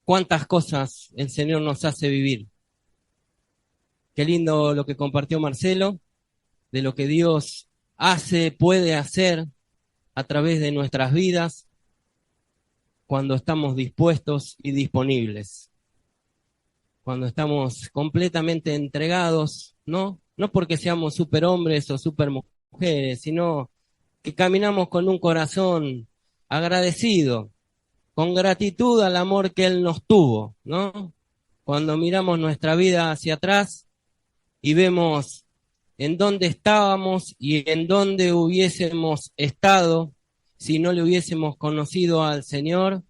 cuántas cosas el Señor nos hace vivir. Qué lindo lo que compartió Marcelo, de lo que Dios hace, puede hacer a través de nuestras vidas cuando estamos dispuestos y disponibles, cuando estamos completamente entregados, ¿no? No porque seamos superhombres o supermujeres, sino que caminamos con un corazón agradecido, con gratitud al amor que Él nos tuvo, ¿no? Cuando miramos nuestra vida hacia atrás y vemos en dónde estábamos y en dónde hubiésemos estado si no le hubiésemos conocido al Señor,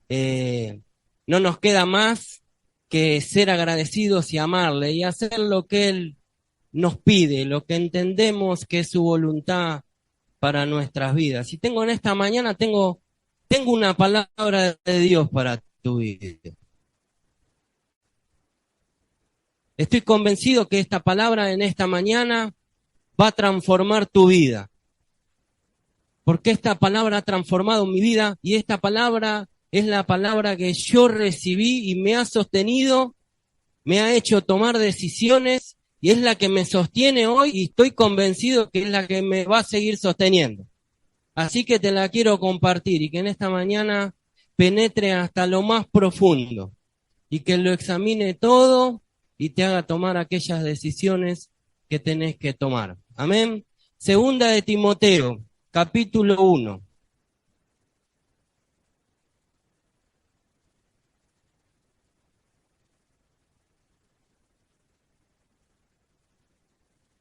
eh, no nos queda más que ser agradecidos y amarle y hacer lo que Él nos pide, lo que entendemos que es su voluntad para nuestras vidas. Y tengo en esta mañana, tengo una palabra de Dios para tu vida. Estoy convencido que esta palabra en esta mañana va a transformar tu vida, porque esta palabra ha transformado mi vida y esta palabra es la palabra que yo recibí y me ha sostenido, me ha hecho tomar decisiones y es la que me sostiene hoy y estoy convencido que es la que me va a seguir sosteniendo. Así que te la quiero compartir y que en esta mañana penetre hasta lo más profundo y que lo examine todo y te haga tomar aquellas decisiones que tenés que tomar. Amén. Segunda de Timoteo, capítulo 1.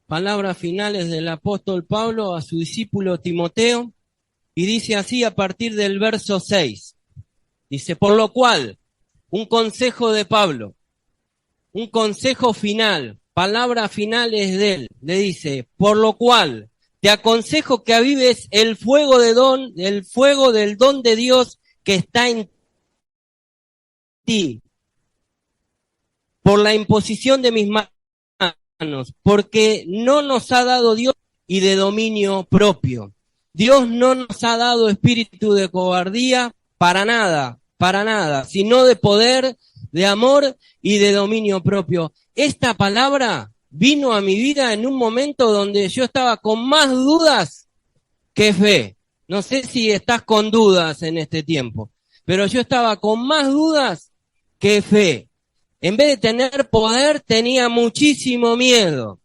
Palabras finales del apóstol Pablo a su discípulo Timoteo, y dice así a partir del verso 6. Dice, por lo cual, un consejo de Pablo, un consejo final, palabras finales de él, le dice, por lo cual, te aconsejo que avives el fuego del don de Dios que está en ti, por la imposición de mis manos, porque no nos ha dado Dios y de dominio propio. Dios no nos ha dado espíritu de cobardía para nada, sino de poder, de amor y de dominio propio. Esta palabra vino a mi vida en un momento donde yo estaba con más dudas que fe. No sé si estás con dudas en este tiempo, pero yo estaba con más dudas que fe. En vez de tener poder, tenía muchísimo miedo.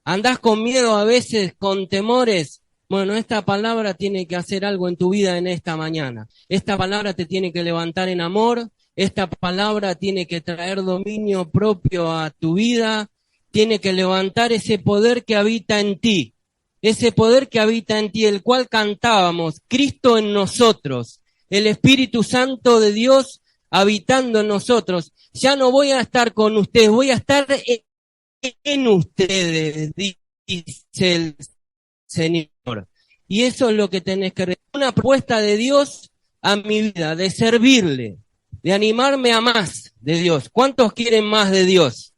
Andás con miedo a veces, con temores. Bueno, esta palabra tiene que hacer algo en tu vida en esta mañana. Esta palabra te tiene que levantar en amor. Esta palabra tiene que traer dominio propio a tu vida. Tiene que levantar ese poder que habita en ti. Ese poder que habita en ti, el cual cantábamos, Cristo en nosotros, el Espíritu Santo de Dios habitando en nosotros. Ya no voy a estar con ustedes, voy a estar en ustedes, dice el Señor. Y eso es lo que tenés que recibir. Una propuesta de Dios a mi vida, de servirle, de animarme a más de Dios. ¿Cuántos quieren más de Dios?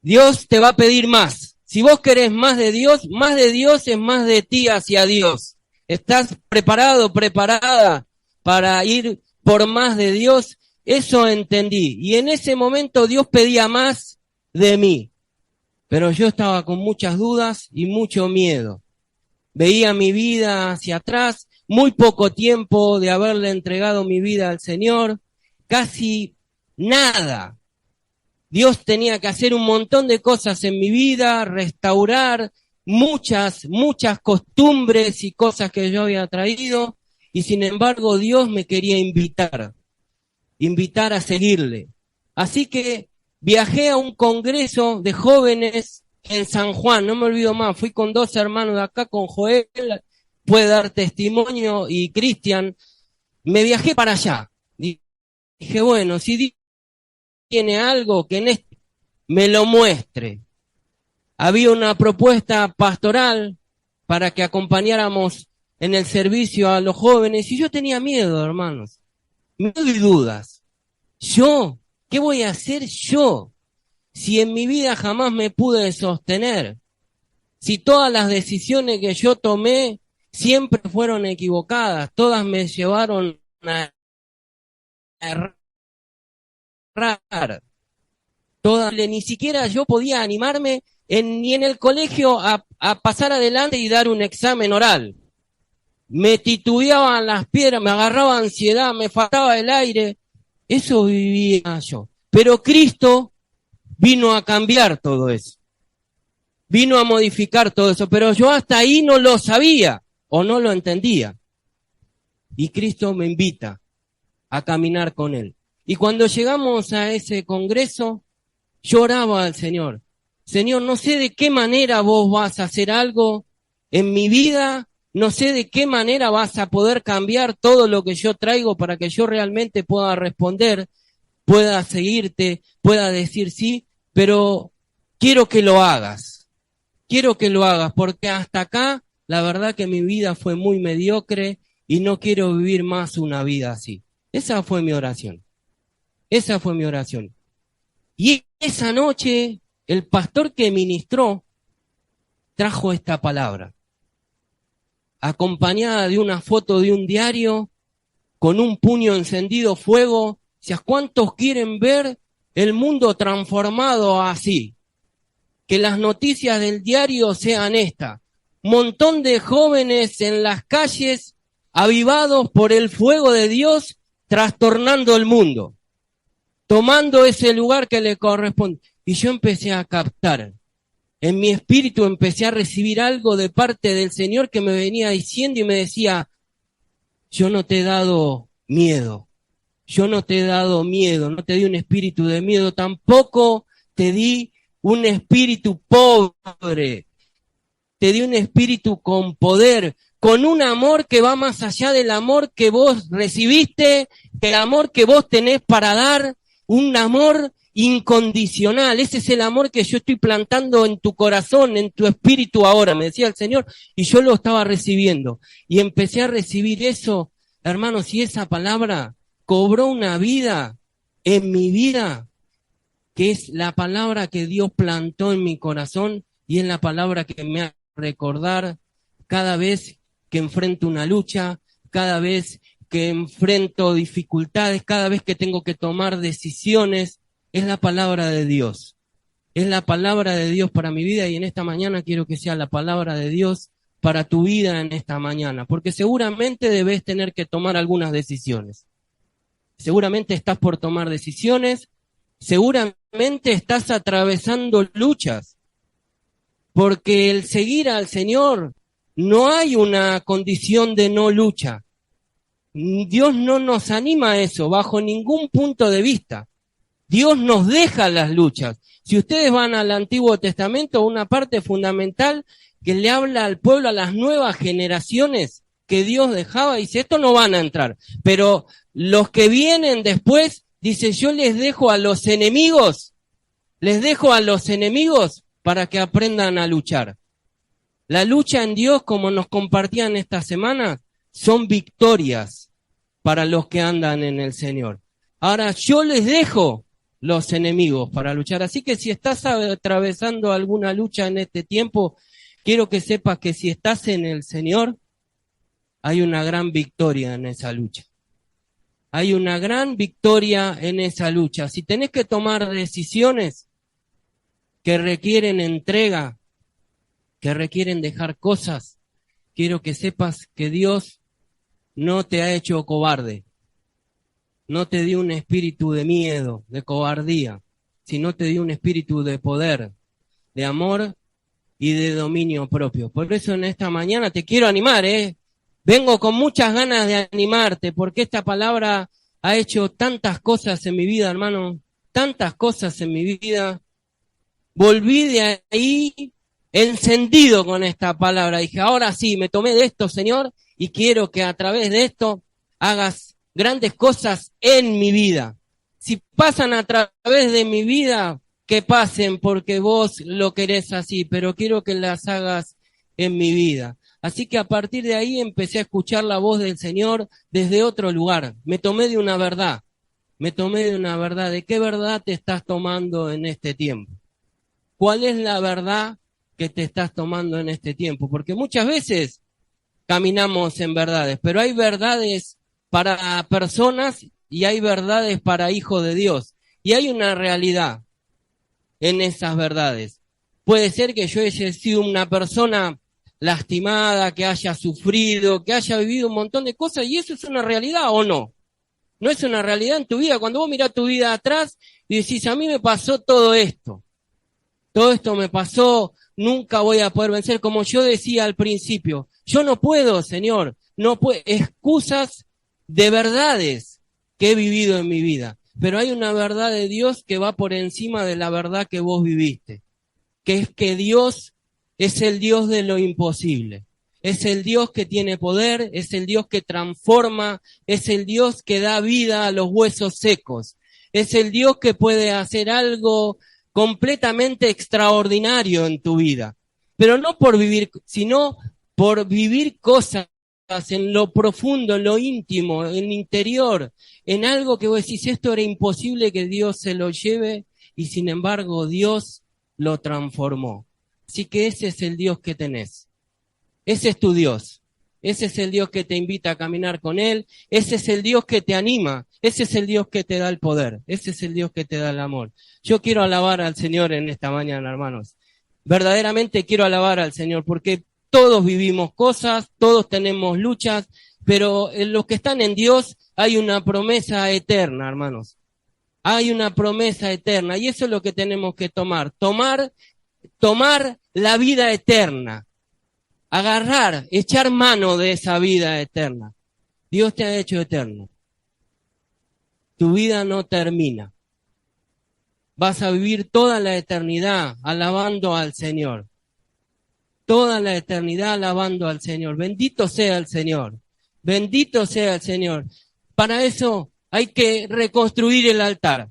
Dios te va a pedir más. Si vos querés más de Dios es más de ti hacia Dios. ¿Estás preparado, preparada para ir por más de Dios? Eso entendí. Y en ese momento Dios pedía más de mí. Pero yo estaba con muchas dudas y mucho miedo. Veía mi vida hacia atrás, muy poco tiempo de haberle entregado mi vida al Señor, casi nada. Dios tenía que hacer un montón de cosas en mi vida, restaurar muchas costumbres y cosas que yo había traído, y sin embargo Dios me quería invitar a seguirle. Así que viajé a un congreso de jóvenes en San Juan, no me olvido más, fui con dos hermanos de acá, con Joel, puede dar testimonio, y Cristian, me viajé para allá. Dije, bueno, si Dios tiene algo que en este me lo muestre. Había una propuesta pastoral para que acompañáramos en el servicio a los jóvenes, y yo tenía miedo, hermanos, miedo y dudas. ¿Yo? ¿Qué voy a hacer yo? Si en mi vida jamás me pude sostener, si todas las decisiones que yo tomé siempre fueron equivocadas, todas me llevaron a errar. Ni siquiera yo podía animarme ni en el colegio a pasar adelante y dar un examen oral. Me titubeaban las piedras, me agarraba ansiedad, me faltaba el aire. Eso vivía yo. Pero Cristo vino a cambiar todo eso. Vino a modificar todo eso. Pero yo hasta ahí no lo sabía o no lo entendía. Y Cristo me invita a caminar con Él. Y cuando llegamos a ese congreso, lloraba al Señor. Señor, no sé de qué manera vos vas a hacer algo en mi vida, no sé de qué manera vas a poder cambiar todo lo que yo traigo para que yo realmente pueda responder, pueda seguirte, pueda decir sí, pero quiero que lo hagas. Quiero que lo hagas, porque hasta acá, la verdad que mi vida fue muy mediocre y no quiero vivir más una vida así. Esa fue mi oración. Esa fue mi oración. Y esa noche, el pastor que ministró trajo esta palabra, acompañada de una foto de un diario, con un puño encendido fuego. ¿Cuántos quieren ver el mundo transformado así? Que las noticias del diario sean estas. Montón de jóvenes en las calles, avivados por el fuego de Dios, trastornando el mundo, tomando ese lugar que le corresponde. Y yo empecé a captar. En mi espíritu empecé a recibir algo de parte del Señor que me venía diciendo y me decía, yo no te he dado miedo, yo no te he dado miedo, no te di un espíritu de miedo, tampoco te di un espíritu pobre, te di un espíritu con poder, con un amor que va más allá del amor que vos recibiste, el amor que vos tenés para dar, un amor incondicional. Ese es el amor que yo estoy plantando en tu corazón, en tu espíritu ahora, me decía el Señor, y yo lo estaba recibiendo. Y empecé a recibir eso, hermanos, y esa palabra cobró una vida en mi vida, que es la palabra que Dios plantó en mi corazón, y es la palabra que me hace recordar cada vez que enfrento una lucha, cada vez que enfrento dificultades, cada vez que tengo que tomar decisiones. Es la palabra de Dios. Es la palabra de Dios para mi vida, y en esta mañana quiero que sea la palabra de Dios para tu vida en esta mañana, porque seguramente debes tener que tomar algunas decisiones. Seguramente estás por tomar decisiones, seguramente estás atravesando luchas, porque el seguir al Señor no hay una condición de no lucha. Dios no nos anima a eso bajo ningún punto de vista. Dios nos deja las luchas. Si ustedes van al Antiguo Testamento, una parte fundamental que le habla al pueblo, a las nuevas generaciones que Dios dejaba, dice, estos no van a entrar. Pero los que vienen después, dice, yo les dejo a los enemigos para que aprendan a luchar. La lucha en Dios, como nos compartían esta semana, son victorias para los que andan en el Señor. Ahora, yo les dejo los enemigos para luchar. Así que si estás atravesando alguna lucha en este tiempo, quiero que sepas que si estás en el Señor, hay una gran victoria en esa lucha. Hay una gran victoria en esa lucha. Si tenés que tomar decisiones que requieren entrega, que requieren dejar cosas, quiero que sepas que Dios no te ha hecho cobarde. No te dio un espíritu de miedo, de cobardía, sino te dio un espíritu de poder, de amor y de dominio propio. Por eso en esta mañana te quiero animar, Vengo con muchas ganas de animarte, porque esta palabra ha hecho tantas cosas en mi vida, hermano, tantas cosas en mi vida. Volví de ahí encendido con esta palabra. Dije, ahora sí, me tomé de esto, Señor, y quiero que a través de esto hagas grandes cosas en mi vida. Si pasan a través de mi vida, que pasen porque vos lo querés así, pero quiero que las hagas en mi vida. Así que a partir de ahí empecé a escuchar la voz del Señor desde otro lugar. Me tomé de una verdad. ¿De qué verdad te estás tomando en este tiempo? ¿Cuál es la verdad que te estás tomando en este tiempo? Porque muchas veces caminamos en verdades, pero hay verdades para personas y hay verdades para hijos de Dios. Y hay una realidad en esas verdades. Puede ser que yo haya sido una persona lastimada, que haya sufrido, que haya vivido un montón de cosas, y eso es una realidad o no. No es una realidad en tu vida. Cuando vos mirás tu vida atrás y decís, a mí me pasó todo esto me pasó, nunca voy a poder vencer, como yo decía al principio. Yo no puedo, Señor, no puedo, excusas de verdades que he vivido en mi vida. Pero hay una verdad de Dios que va por encima de la verdad que vos viviste, que es que Dios es el Dios de lo imposible. Es el Dios que tiene poder, es el Dios que transforma, es el Dios que da vida a los huesos secos. Es el Dios que puede hacer algo completamente extraordinario en tu vida. Pero no por vivir, sino por vivir cosas en lo profundo, en lo íntimo, en el interior, en algo que vos decís, esto era imposible que Dios se lo lleve, y sin embargo Dios lo transformó. Así que ese es el Dios que tenés. Ese es tu Dios. Ese es el Dios que te invita a caminar con Él. Ese es el Dios que te anima. Ese es el Dios que te da el poder. Ese es el Dios que te da el amor. Yo quiero alabar al Señor en esta mañana, hermanos. Verdaderamente quiero alabar al Señor porque todos vivimos cosas, todos tenemos luchas, pero en los que están en Dios hay una promesa eterna, hermanos. Hay una promesa eterna y eso es lo que tenemos que tomar. Tomar la vida eterna. Agarrar, echar mano de esa vida eterna. Dios te ha hecho eterno. Tu vida no termina. Vas a vivir toda la eternidad alabando al Señor. Toda la eternidad alabando al Señor. Bendito sea el Señor. Bendito sea el Señor. Para eso hay que reconstruir el altar.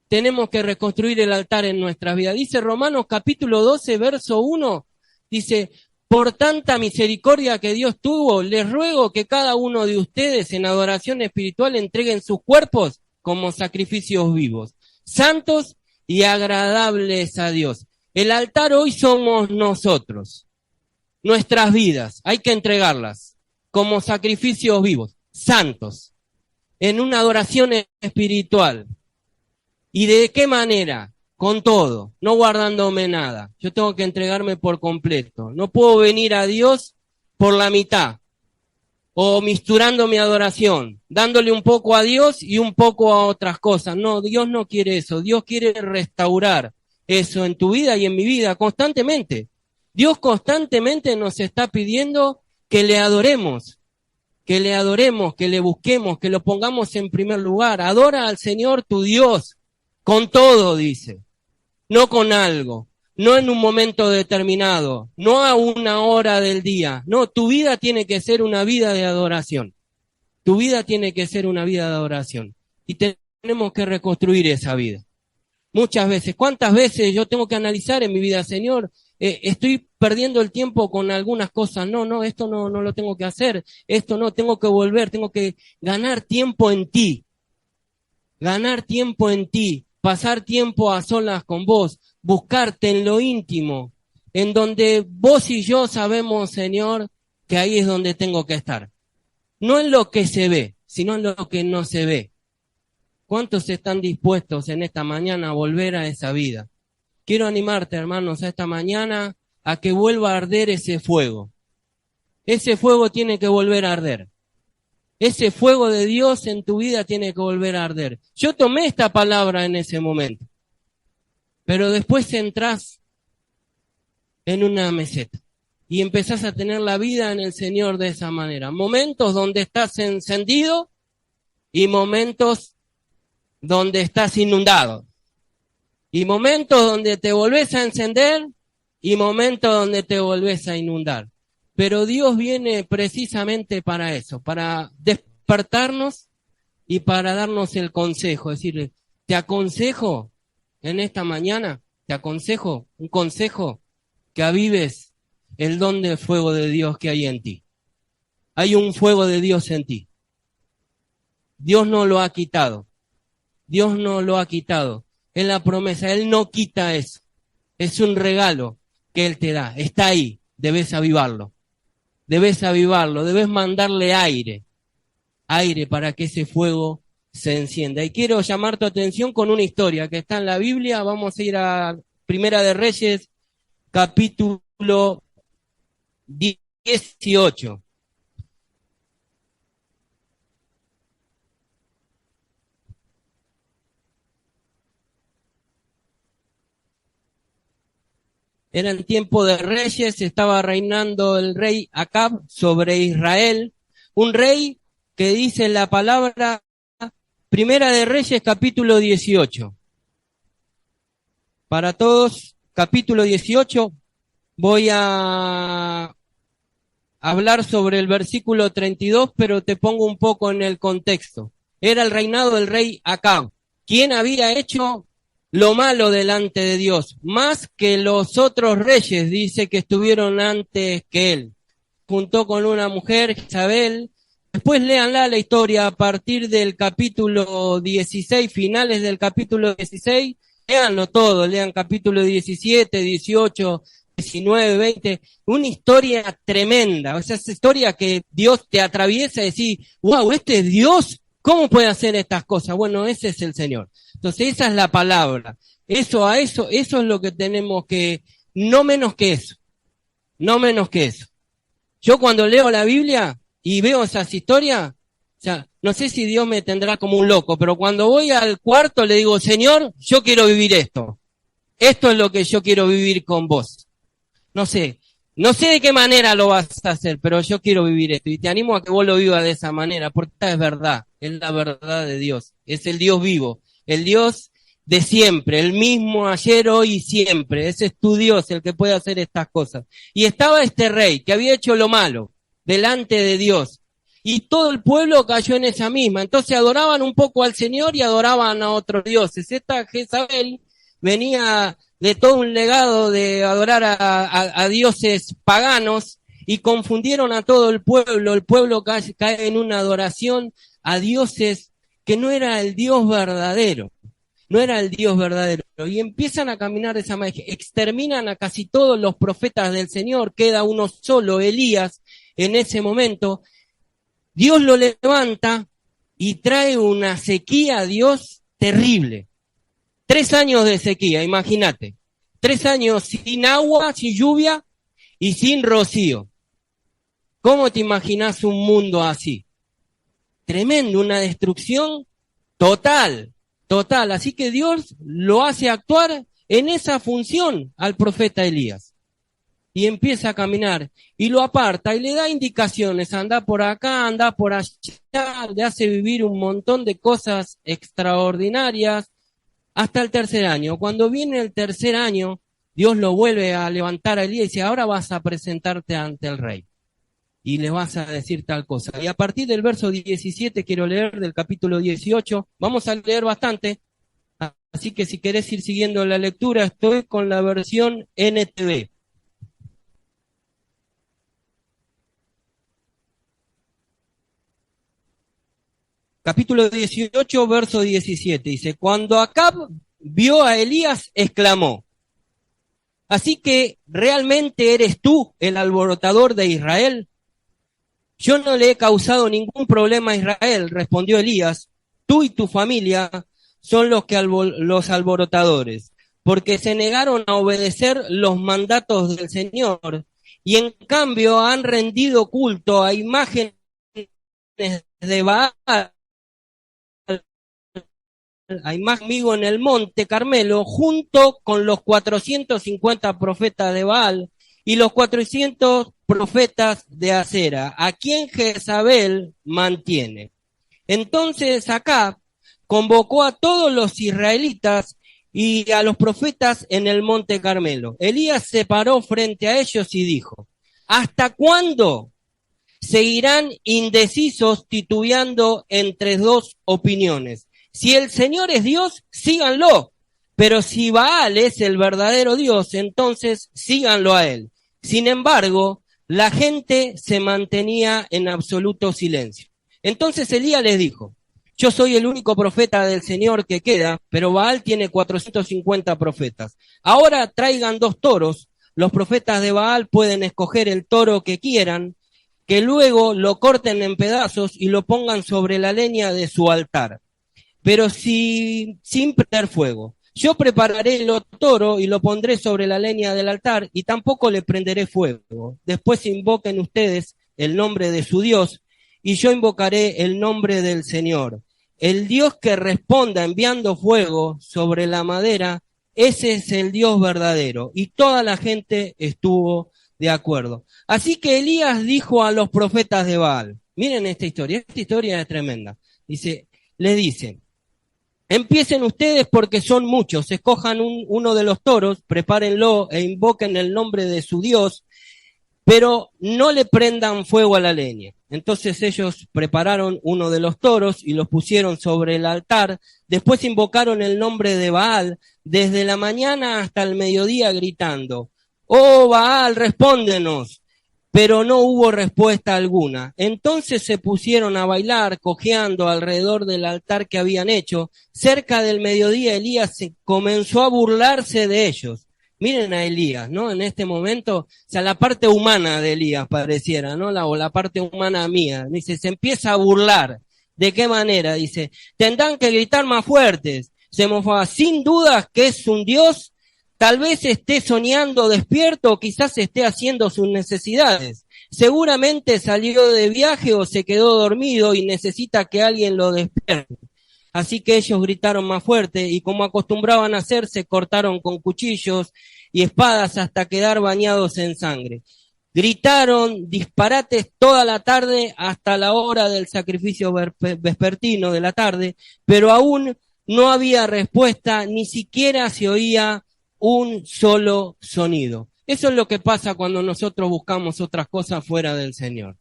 Tenemos que reconstruir el altar en nuestra vida. Dice Romanos capítulo 12, verso 1. Dice, por tanta misericordia que Dios tuvo, les ruego que cada uno de ustedes en adoración espiritual entreguen sus cuerpos como sacrificios vivos, santos y agradables a Dios. El altar hoy somos nosotros, nuestras vidas, hay que entregarlas como sacrificios vivos, santos, en una adoración espiritual. ¿Y de qué manera? Con todo, no guardándome nada. Yo tengo que entregarme por completo. No puedo venir a Dios por la mitad o misturando mi adoración, dándole un poco a Dios y un poco a otras cosas. No, Dios no quiere eso. Dios quiere restaurar eso en tu vida y en mi vida constantemente. Dios constantemente nos está pidiendo que le adoremos, que le busquemos, que lo pongamos en primer lugar. Adora al Señor tu Dios con todo, dice. No con algo, no en un momento determinado, no a una hora del día. No, tu vida tiene que ser una vida de adoración. Tu vida tiene que ser una vida de adoración. Y tenemos que reconstruir esa vida. Muchas veces, ¿cuántas veces yo tengo que analizar en mi vida, Señor? Estoy perdiendo el tiempo con algunas cosas. No, esto no lo tengo que hacer. Esto no, tengo que volver, tengo que ganar tiempo en ti. Ganar tiempo en ti. Pasar tiempo a solas con vos, buscarte en lo íntimo, en donde vos y yo sabemos, Señor, que ahí es donde tengo que estar. No en lo que se ve, sino en lo que no se ve. ¿Cuántos están dispuestos en esta mañana a volver a esa vida? Quiero animarte, hermanos, a esta mañana a que vuelva a arder ese fuego. Ese fuego tiene que volver a arder. Ese fuego de Dios en tu vida tiene que volver a arder. Yo tomé esta palabra en ese momento, pero después entrás en una meseta y empezás a tener la vida en el Señor de esa manera. Momentos donde estás encendido y momentos donde estás inundado. Y momentos donde te volvés a encender y momentos donde te volvés a inundar. Pero Dios viene precisamente para eso, para despertarnos y para darnos el consejo. Es decir, te aconsejo en esta mañana, te aconsejo, un consejo, que avives el don del fuego de Dios que hay en ti. Hay un fuego de Dios en ti. Dios no lo ha quitado. Dios no lo ha quitado. Es la promesa, Él no quita eso. Es un regalo que Él te da. Está ahí, debes avivarlo. Debes avivarlo, debes mandarle aire. aire para que ese fuego se encienda. Y quiero llamar tu atención con una historia que está en la Biblia. Vamos a ir a Primera de Reyes, capítulo 18. Era en tiempo de reyes, estaba reinando el rey Acab sobre Israel, un rey que dice la palabra Primera de Reyes, capítulo 18. Para todos, capítulo 18, voy a hablar sobre el versículo 32, pero te pongo un poco en el contexto. Era el reinado del rey Acab, quien había hecho lo malo delante de Dios, más que los otros reyes, dice que estuvieron antes que él. Juntó con una mujer, Isabel. Después léanla la historia a partir del capítulo 16, finales del capítulo 16, léanlo todo, lean capítulo 17, 18, 19, 20, una historia tremenda, o sea, esa historia que Dios te atraviesa y decís, wow, este es Dios, ¿cómo puede hacer estas cosas? Bueno, ese es el Señor. Entonces esa es la palabra. Eso es lo que tenemos que, no menos que eso, no menos que eso. Yo cuando leo la Biblia y veo esas historias, o sea, no sé si Dios me tendrá como un loco, pero cuando voy al cuarto le digo, Señor, yo quiero vivir esto. Esto es lo que yo quiero vivir con vos. No sé de qué manera lo vas a hacer, pero yo quiero vivir esto. Y te animo a que vos lo vivas de esa manera, porque esta es verdad, es la verdad de Dios. Es el Dios vivo, el Dios de siempre, el mismo ayer, hoy y siempre. Ese es tu Dios, el que puede hacer estas cosas. Y estaba este rey que había hecho lo malo delante de Dios. Y todo el pueblo cayó en esa misma. Entonces adoraban un poco al Señor y adoraban a otros dioses. Esta Jezabel venía de todo un legado de adorar a dioses paganos y confundieron a todo el pueblo cae en una adoración a dioses que no era el Dios verdadero, no era el Dios verdadero, y empiezan a caminar de esa manera, exterminan a casi todos los profetas del Señor, queda uno solo, Elías, en ese momento, Dios lo levanta y trae una sequía a Dios terrible. 3 años de sequía, imagínate. 3 años sin agua, sin lluvia y sin rocío. ¿Cómo te imaginas un mundo así? Tremendo, una destrucción total, total. Así que Dios lo hace actuar en esa función al profeta Elías. Y empieza a caminar y lo aparta y le da indicaciones, anda por acá, anda por allá, le hace vivir un montón de cosas extraordinarias hasta el 3er año. Cuando viene el 3er año, Dios lo vuelve a levantar a Elías y dice, ahora vas a presentarte ante el rey y le vas a decir tal cosa. Y a partir del verso 17 quiero leer del capítulo 18, vamos a leer bastante, así que si querés ir siguiendo la lectura, estoy con la versión NTV. Capítulo 18, verso 17, dice, cuando Acab vio a Elías, exclamó, ¿así que realmente eres tú el alborotador de Israel? Yo no le he causado ningún problema a Israel, respondió Elías, tú y tu familia son los alborotadores, porque se negaron a obedecer los mandatos del Señor, y en cambio han rendido culto a imágenes de Baal, hay más amigo en el monte Carmelo, junto con los 450 profetas de Baal y los 400 profetas de Acera, a quien Jezabel mantiene. Entonces Acab convocó a todos los israelitas y a los profetas en el monte Carmelo. Elías se paró frente a ellos y dijo, ¿hasta cuándo seguirán indecisos titubeando entre 2 opiniones? Si el Señor es Dios, síganlo. Pero si Baal es el verdadero Dios, entonces síganlo a él. Sin embargo, la gente se mantenía en absoluto silencio. Entonces Elías les dijo, yo soy el único profeta del Señor que queda, pero Baal tiene 450 profetas. Ahora traigan 2 toros. Los profetas de Baal pueden escoger el toro que quieran que luego lo corten en pedazos y lo pongan sobre la leña de su altar, pero sin prender fuego. Yo prepararé el toro y lo pondré sobre la leña del altar y tampoco le prenderé fuego. Después invoquen ustedes el nombre de su Dios y yo invocaré el nombre del Señor. El Dios que responda enviando fuego sobre la madera, ese es el Dios verdadero. Y toda la gente estuvo de acuerdo. Así que Elías dijo a los profetas de Baal, miren esta historia es tremenda. Le dice, empiecen ustedes porque son muchos, escojan uno de los toros, prepárenlo e invoquen el nombre de su Dios, pero no le prendan fuego a la leña. Entonces ellos prepararon uno de los toros y los pusieron sobre el altar, después invocaron el nombre de Baal desde la mañana hasta el mediodía gritando, oh Baal, respóndenos. Pero no hubo respuesta alguna. Entonces se pusieron a bailar, cojeando alrededor del altar que habían hecho. Cerca del mediodía Elías comenzó a burlarse de ellos. Miren a Elías, ¿no? En este momento, o sea, la parte humana de Elías pareciera, ¿no? La parte humana mía. Dice, se empieza a burlar. ¿De qué manera? Dice, tendrán que gritar más fuertes. Se mofaba, sin dudas que es un Dios. Tal vez esté soñando despierto o quizás esté haciendo sus necesidades. Seguramente salió de viaje o se quedó dormido y necesita que alguien lo despierte. Así que ellos gritaron más fuerte y como acostumbraban a hacer, se cortaron con cuchillos y espadas hasta quedar bañados en sangre. Gritaron disparates toda la tarde hasta la hora del sacrificio vespertino de la tarde, pero aún no había respuesta, ni siquiera se oía un solo sonido. Eso es lo que pasa cuando nosotros buscamos otras cosas fuera del Señor.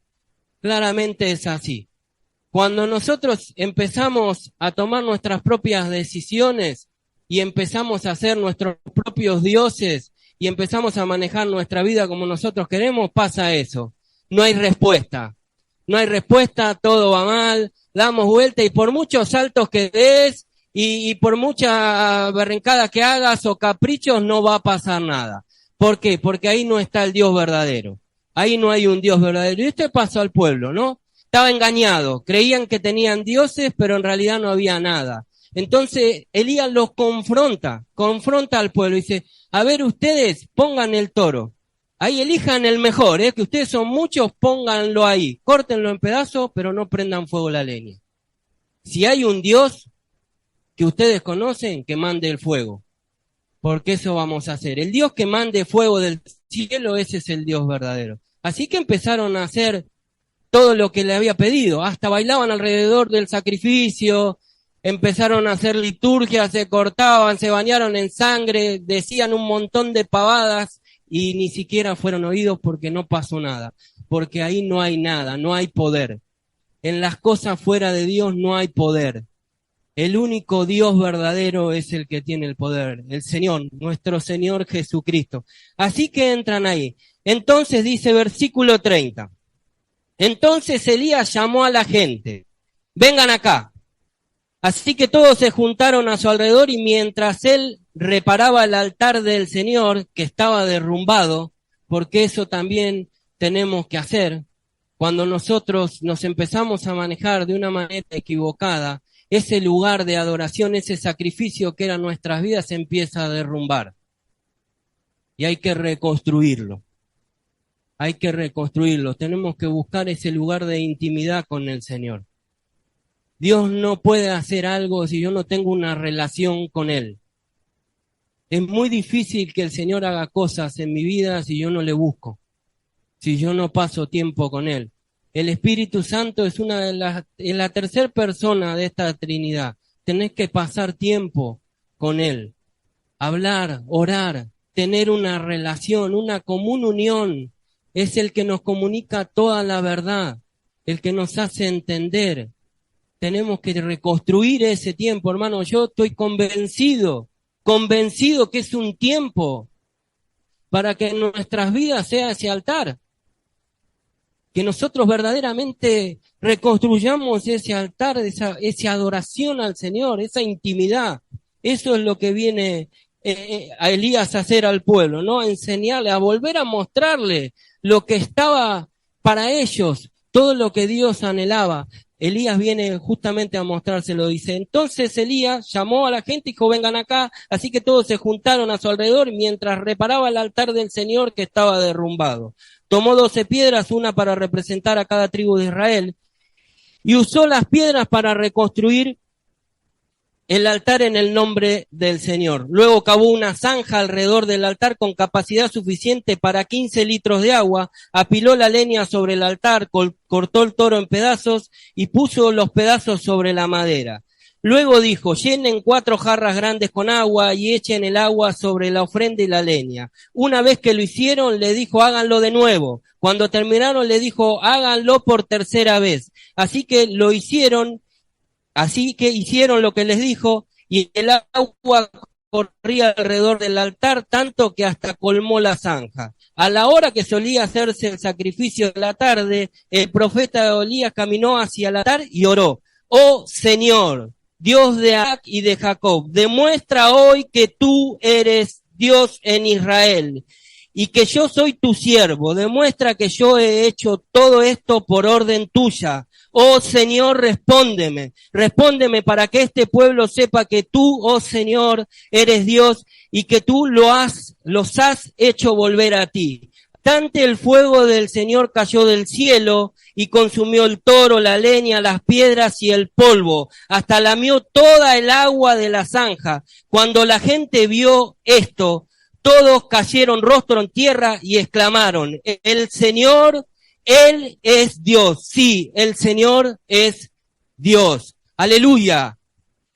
Claramente es así. Cuando nosotros empezamos a tomar nuestras propias decisiones y empezamos a ser nuestros propios dioses y empezamos a manejar nuestra vida como nosotros queremos, pasa eso. No hay respuesta. No hay respuesta, todo va mal, damos vuelta y por muchos saltos que des y por mucha berrencada que hagas o caprichos no va a pasar nada. ¿Por qué? Porque ahí no está el Dios verdadero. Ahí no hay un Dios verdadero. Y esto pasó al pueblo, ¿no? Estaba engañado. Creían que tenían dioses, pero en realidad no había nada. Entonces Elías los confronta al pueblo y dice, a ver ustedes, pongan el toro. Ahí elijan el mejor, que ustedes son muchos, pónganlo ahí. Córtenlo en pedazos, pero no prendan fuego la leña. Si hay un Dios que ustedes conocen, que mande el fuego. Porque eso vamos a hacer. El Dios que mande fuego del cielo, ese es el Dios verdadero. Así que empezaron a hacer todo lo que le había pedido. Hasta bailaban alrededor del sacrificio, empezaron a hacer liturgias, se cortaban, se bañaron en sangre, decían un montón de pavadas y ni siquiera fueron oídos porque no pasó nada. Porque ahí no hay nada, no hay poder. En las cosas fuera de Dios no hay poder. El único Dios verdadero es el que tiene el poder, el Señor, nuestro Señor Jesucristo. Así que entran ahí. Entonces dice versículo 30. Entonces Elías llamó a la gente, vengan acá. Así que todos se juntaron a su alrededor y mientras él reparaba el altar del Señor, que estaba derrumbado, porque eso también tenemos que hacer, cuando nosotros nos empezamos a manejar de una manera equivocada, ese lugar de adoración, ese sacrificio que eran nuestras vidas, se empieza a derrumbar. Y hay que reconstruirlo. Hay que reconstruirlo. Tenemos que buscar ese lugar de intimidad con el Señor. Dios no puede hacer algo si yo no tengo una relación con Él. Es muy difícil que el Señor haga cosas en mi vida si yo no le busco, si yo no paso tiempo con Él. El Espíritu Santo es la tercera persona de esta Trinidad. Tenés que pasar tiempo con Él, hablar, orar, tener una relación, una común unión. Es el que nos comunica toda la verdad, el que nos hace entender. Tenemos que reconstruir ese tiempo, hermano. Yo estoy convencido que es un tiempo para que en nuestras vidas sea ese altar. Que nosotros verdaderamente reconstruyamos ese altar, esa adoración al Señor, esa intimidad. Eso es lo que viene a Elías a hacer al pueblo, ¿no? A enseñarle, a volver a mostrarle lo que estaba para ellos, todo lo que Dios anhelaba, Elías viene justamente a mostrárselo, dice. Entonces Elías llamó a la gente y dijo, vengan acá, así que todos se juntaron a su alrededor mientras reparaba el altar del Señor que estaba derrumbado. Tomó 12 piedras, una para representar a cada tribu de Israel, y usó las piedras para reconstruir el altar en el nombre del Señor. Luego cavó una zanja alrededor del altar con capacidad suficiente para 15 litros de agua, apiló la leña sobre el altar, cortó el toro en pedazos y puso los pedazos sobre la madera. Luego dijo, llenen 4 jarras grandes con agua y echen el agua sobre la ofrenda y la leña. Una vez que lo hicieron, le dijo, háganlo de nuevo. Cuando terminaron, le dijo, háganlo por tercera vez. Así que hicieron lo que les dijo, y el agua corría alrededor del altar, tanto que hasta colmó la zanja. A la hora que solía hacerse el sacrificio de la tarde, el profeta Elías caminó hacia el altar y oró. Oh Señor, Dios de Isaac y de Jacob, demuestra hoy que tú eres Dios en Israel y que yo soy tu siervo. Demuestra que yo he hecho todo esto por orden tuya. Oh Señor, respóndeme para que este pueblo sepa que tú, oh Señor, eres Dios y que tú los has hecho volver a ti. Tante el fuego del Señor cayó del cielo y consumió el toro, la leña, las piedras y el polvo, hasta lamió toda el agua de la zanja. Cuando la gente vio esto, todos cayeron rostro en tierra y exclamaron, el Señor, Él es Dios. Sí, el Señor es Dios. Aleluya.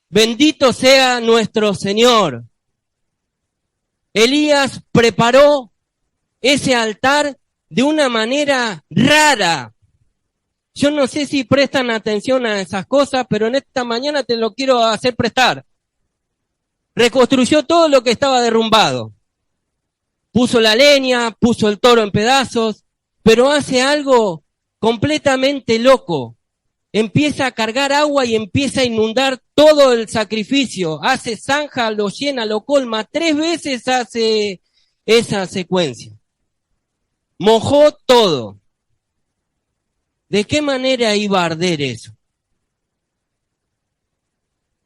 Bendito sea nuestro Señor. Elías preparó ese altar de una manera rara. Yo no sé si prestan atención a esas cosas, pero en esta mañana te lo quiero hacer prestar. Reconstruyó todo lo que estaba derrumbado. Puso la leña, puso el toro en pedazos, pero hace algo completamente loco. Empieza a cargar agua y empieza a inundar todo el sacrificio. Hace zanja, lo llena, lo colma. 3 veces hace esa secuencia. Mojó todo. ¿De qué manera iba a arder eso?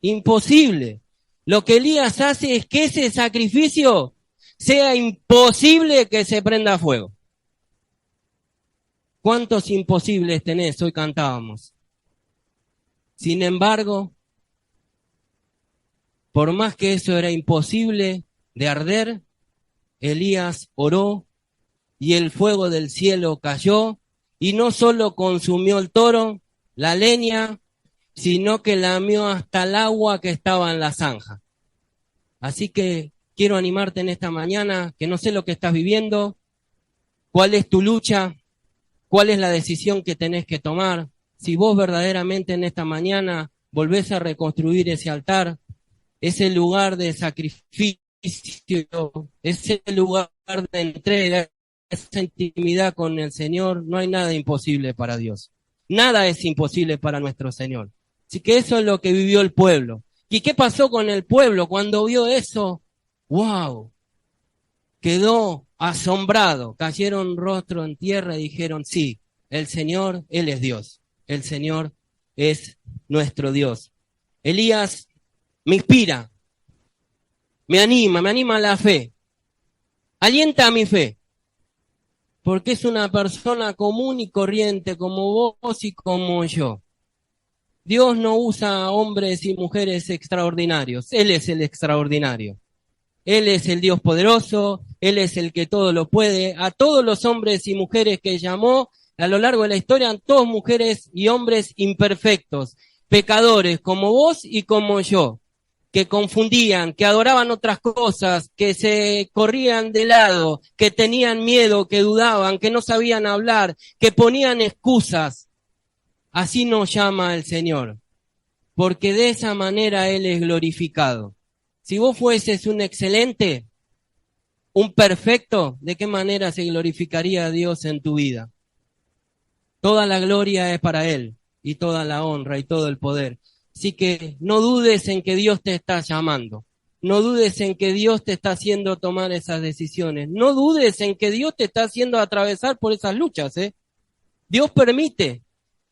Imposible. Lo que Elías hace es que ese sacrificio sea imposible que se prenda fuego. ¿Cuántos imposibles tenés? Hoy cantábamos. Sin embargo, por más que eso era imposible de arder, Elías oró y el fuego del cielo cayó y no solo consumió el toro, la leña, sino que lamió hasta el agua que estaba en la zanja. Así que quiero animarte en esta mañana, que no sé lo que estás viviendo, cuál es tu lucha, cuál es la decisión que tenés que tomar. Si vos verdaderamente en esta mañana volvés a reconstruir ese altar, ese lugar de sacrificio, ese lugar de entrega, esa intimidad con el Señor, no hay nada imposible para Dios. Nada es imposible para nuestro Señor. Así que eso es lo que vivió el pueblo. ¿Y qué pasó con el pueblo cuando vio eso? ¡Wow! Quedó asombrado, cayeron rostro en tierra y dijeron, sí, el Señor, Él es Dios. El Señor es nuestro Dios. Elías me inspira, me anima a la fe, alienta a mi fe, porque es una persona común y corriente como vos y como yo. Dios no usa hombres y mujeres extraordinarios, Él es el extraordinario. Él es el Dios poderoso, Él es el que todo lo puede. A todos los hombres y mujeres que llamó a lo largo de la historia, eran todos mujeres y hombres imperfectos, pecadores como vos y como yo, que confundían, que adoraban otras cosas, que se corrían de lado, que tenían miedo, que dudaban, que no sabían hablar, que ponían excusas. Así nos llama el Señor, porque de esa manera Él es glorificado. Si vos fueses un excelente, un perfecto, ¿de qué manera se glorificaría a Dios en tu vida? Toda la gloria es para Él, y toda la honra y todo el poder. Así que no dudes en que Dios te está llamando. No dudes en que Dios te está haciendo tomar esas decisiones. No dudes en que Dios te está haciendo atravesar por esas luchas, Dios permite.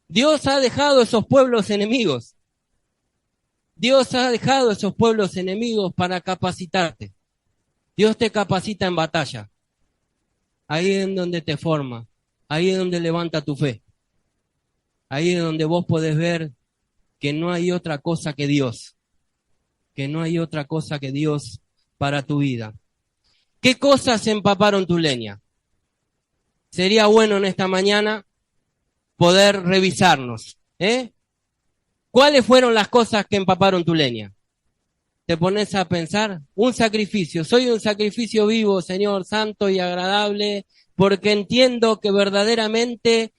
Dios ha dejado esos pueblos enemigos. Dios ha dejado esos pueblos enemigos para capacitarte. Dios te capacita en batalla. Ahí es donde te forma. Ahí es donde levanta tu fe. Ahí es donde vos podés ver que no hay otra cosa que Dios. Que no hay otra cosa que Dios para tu vida. ¿Qué cosas empaparon tu leña? Sería bueno en esta mañana poder revisarnos, ¿Cuáles fueron las cosas que empaparon tu leña? Te pones a pensar, un sacrificio, soy un sacrificio vivo, Señor, santo y agradable, porque entiendo que verdaderamente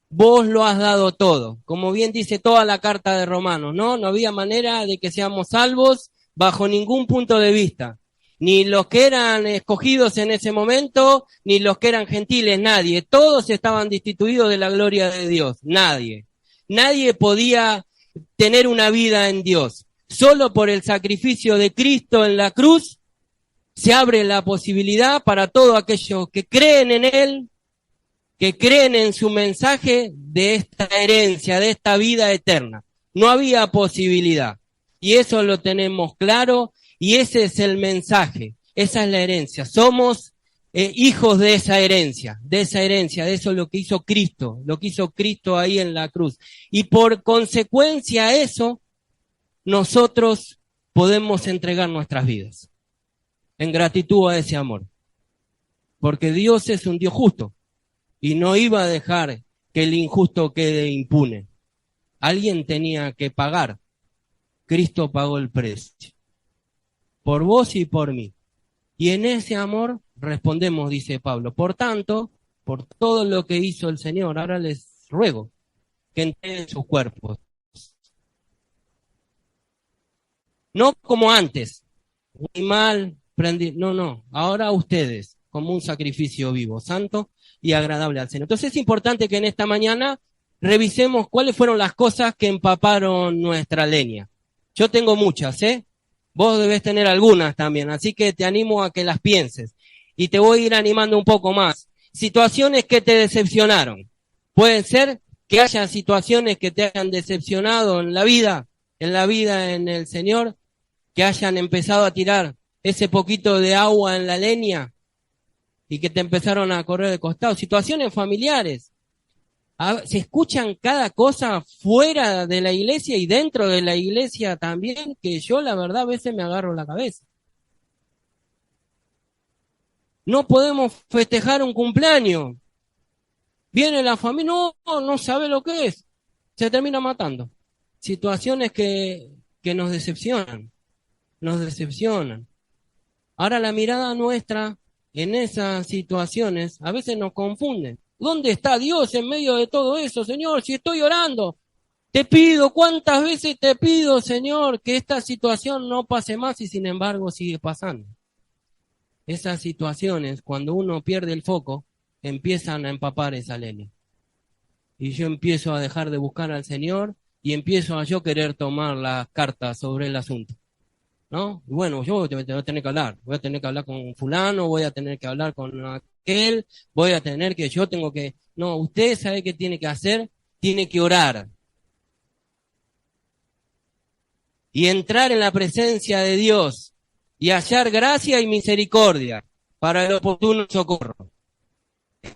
vos lo has dado todo. Como bien dice toda la carta de Romanos, ¿no? No había manera de que seamos salvos bajo ningún punto de vista. Ni los que eran escogidos en ese momento, ni los que eran gentiles, nadie. Todos estaban destituidos de la gloria de Dios, nadie. Nadie podía tener una vida en Dios. Solo por el sacrificio de Cristo en la cruz se abre la posibilidad para todos aquellos que creen en Él, que creen en su mensaje de esta herencia, de esta vida eterna. No había posibilidad. Y eso lo tenemos claro y ese es el mensaje, esa es la herencia. Somos hijos de esa herencia, de eso es lo que hizo Cristo ahí en la cruz. Y por consecuencia a eso, nosotros podemos entregar nuestras vidas en gratitud a ese amor. Porque Dios es un Dios justo y no iba a dejar que el injusto quede impune. Alguien tenía que pagar. Cristo pagó el precio. Por vos y por mí. Y en ese amor respondemos, dice Pablo. Por tanto, por todo lo que hizo el Señor, ahora les ruego que entreguen sus cuerpos. No como antes, muy mal, no, ahora ustedes, como un sacrificio vivo, santo y agradable al Señor. Entonces es importante que en esta mañana revisemos cuáles fueron las cosas que empaparon nuestra leña. Yo tengo muchas, Vos debés tener algunas también, así que te animo a que las pienses. Y te voy a ir animando un poco más. Situaciones que te decepcionaron. Pueden ser que haya situaciones que te hayan decepcionado en la vida en el Señor, que hayan empezado a tirar ese poquito de agua en la leña y que te empezaron a correr de costado. Situaciones familiares. Se escuchan cada cosa fuera de la iglesia y dentro de la iglesia también, que yo la verdad a veces me agarro la cabeza. No podemos festejar un cumpleaños. Viene la familia, no sabe lo que es. Se termina matando. Situaciones que nos decepcionan. Ahora la mirada nuestra en esas situaciones a veces nos confunde. ¿Dónde está Dios en medio de todo eso, Señor? Si estoy orando, te pido, ¿cuántas veces te pido, Señor, que esta situación no pase más y sin embargo sigue pasando? Esas situaciones, cuando uno pierde el foco, empiezan a empapar esa leña. Y yo empiezo a dejar de buscar al Señor y empiezo a yo querer tomar las cartas sobre el asunto. ¿No? Y bueno, yo voy a tener que hablar con fulano, voy a tener que hablar con aquel, yo tengo que, no, usted sabe qué tiene que hacer, tiene que orar. Y entrar en la presencia de Dios y hallar gracia y misericordia para el oportuno socorro.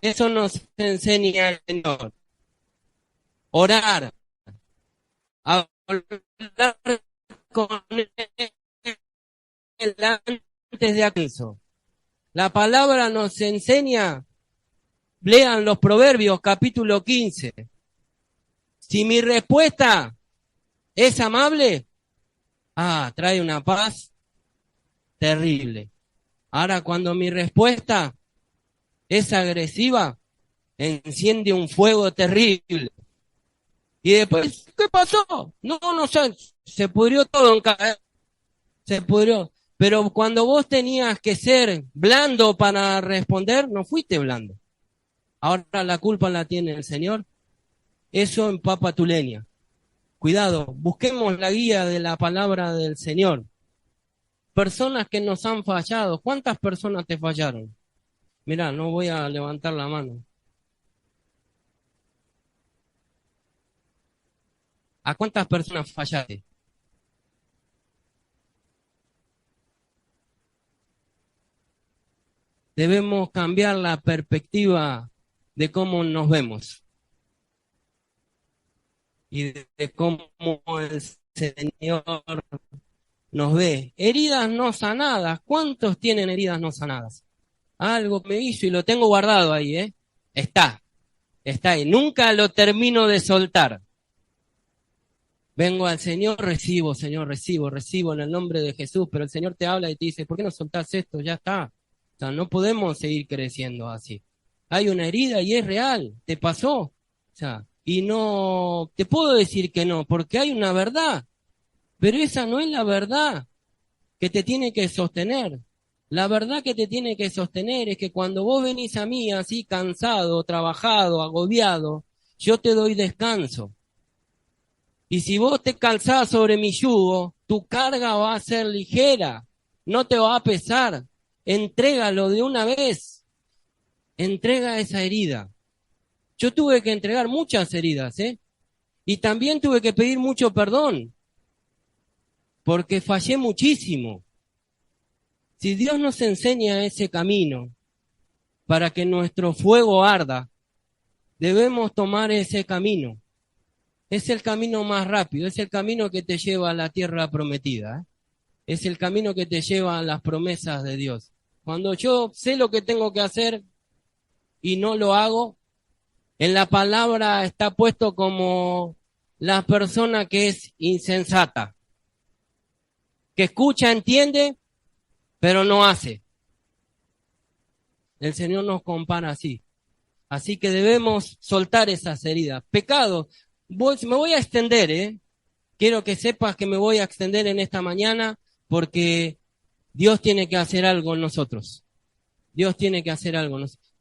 Eso nos enseña el Señor. Orar, hablar con Él antes de acceso. La palabra nos enseña, lean los Proverbios capítulo 15. Si mi respuesta es amable, trae una paz terrible. Ahora cuando mi respuesta es agresiva, enciende un fuego terrible. Y después, ¿qué pasó? No se pudrió todo en cada... Se pudrió. Pero cuando vos tenías que ser blando para responder, no fuiste blando. Ahora la culpa la tiene el Señor. Eso empapa tu leña. Cuidado, busquemos la guía de la palabra del Señor. Personas que nos han fallado. ¿Cuántas personas te fallaron? Mirá, no voy a levantar la mano. ¿A cuántas personas fallaste? Debemos cambiar la perspectiva de cómo nos vemos y de cómo el Señor nos ve. Heridas no sanadas. ¿Cuántos tienen heridas no sanadas? Algo me hizo y lo tengo guardado ahí, ¿eh? Está ahí. Nunca lo termino de soltar. Vengo al Señor, Señor, recibo en el nombre de Jesús, pero el Señor te habla y te dice, ¿por qué no soltás esto? Ya está. O sea, no podemos seguir creciendo así. Hay una herida y es real, te pasó. O sea, y no, te puedo decir que no, porque hay una verdad, pero esa no es la verdad que te tiene que sostener. La verdad que te tiene que sostener es que cuando vos venís a mí así cansado, trabajado, agobiado, yo te doy descanso. Y si vos te calzás sobre mi yugo, tu carga va a ser ligera, no te va a pesar. Entrégalo de una vez. Entrega esa herida. Yo tuve que entregar muchas heridas, ¿eh? Y también tuve que pedir mucho perdón, porque fallé muchísimo. Si Dios nos enseña ese camino para que nuestro fuego arda, debemos tomar ese camino. Es el camino más rápido, es el camino que te lleva a la tierra prometida, ¿eh? Es el camino que te lleva a las promesas de Dios. Cuando yo sé lo que tengo que hacer y no lo hago, en la palabra está puesto como la persona que es insensata, que escucha, entiende, pero no hace. El Señor nos compara así. Así que debemos soltar esas heridas. Pecado, me voy a extender, ¿eh? Quiero que sepas que me voy a extender en esta mañana porque Dios tiene que hacer algo en nosotros. Dios tiene que hacer algo en nosotros.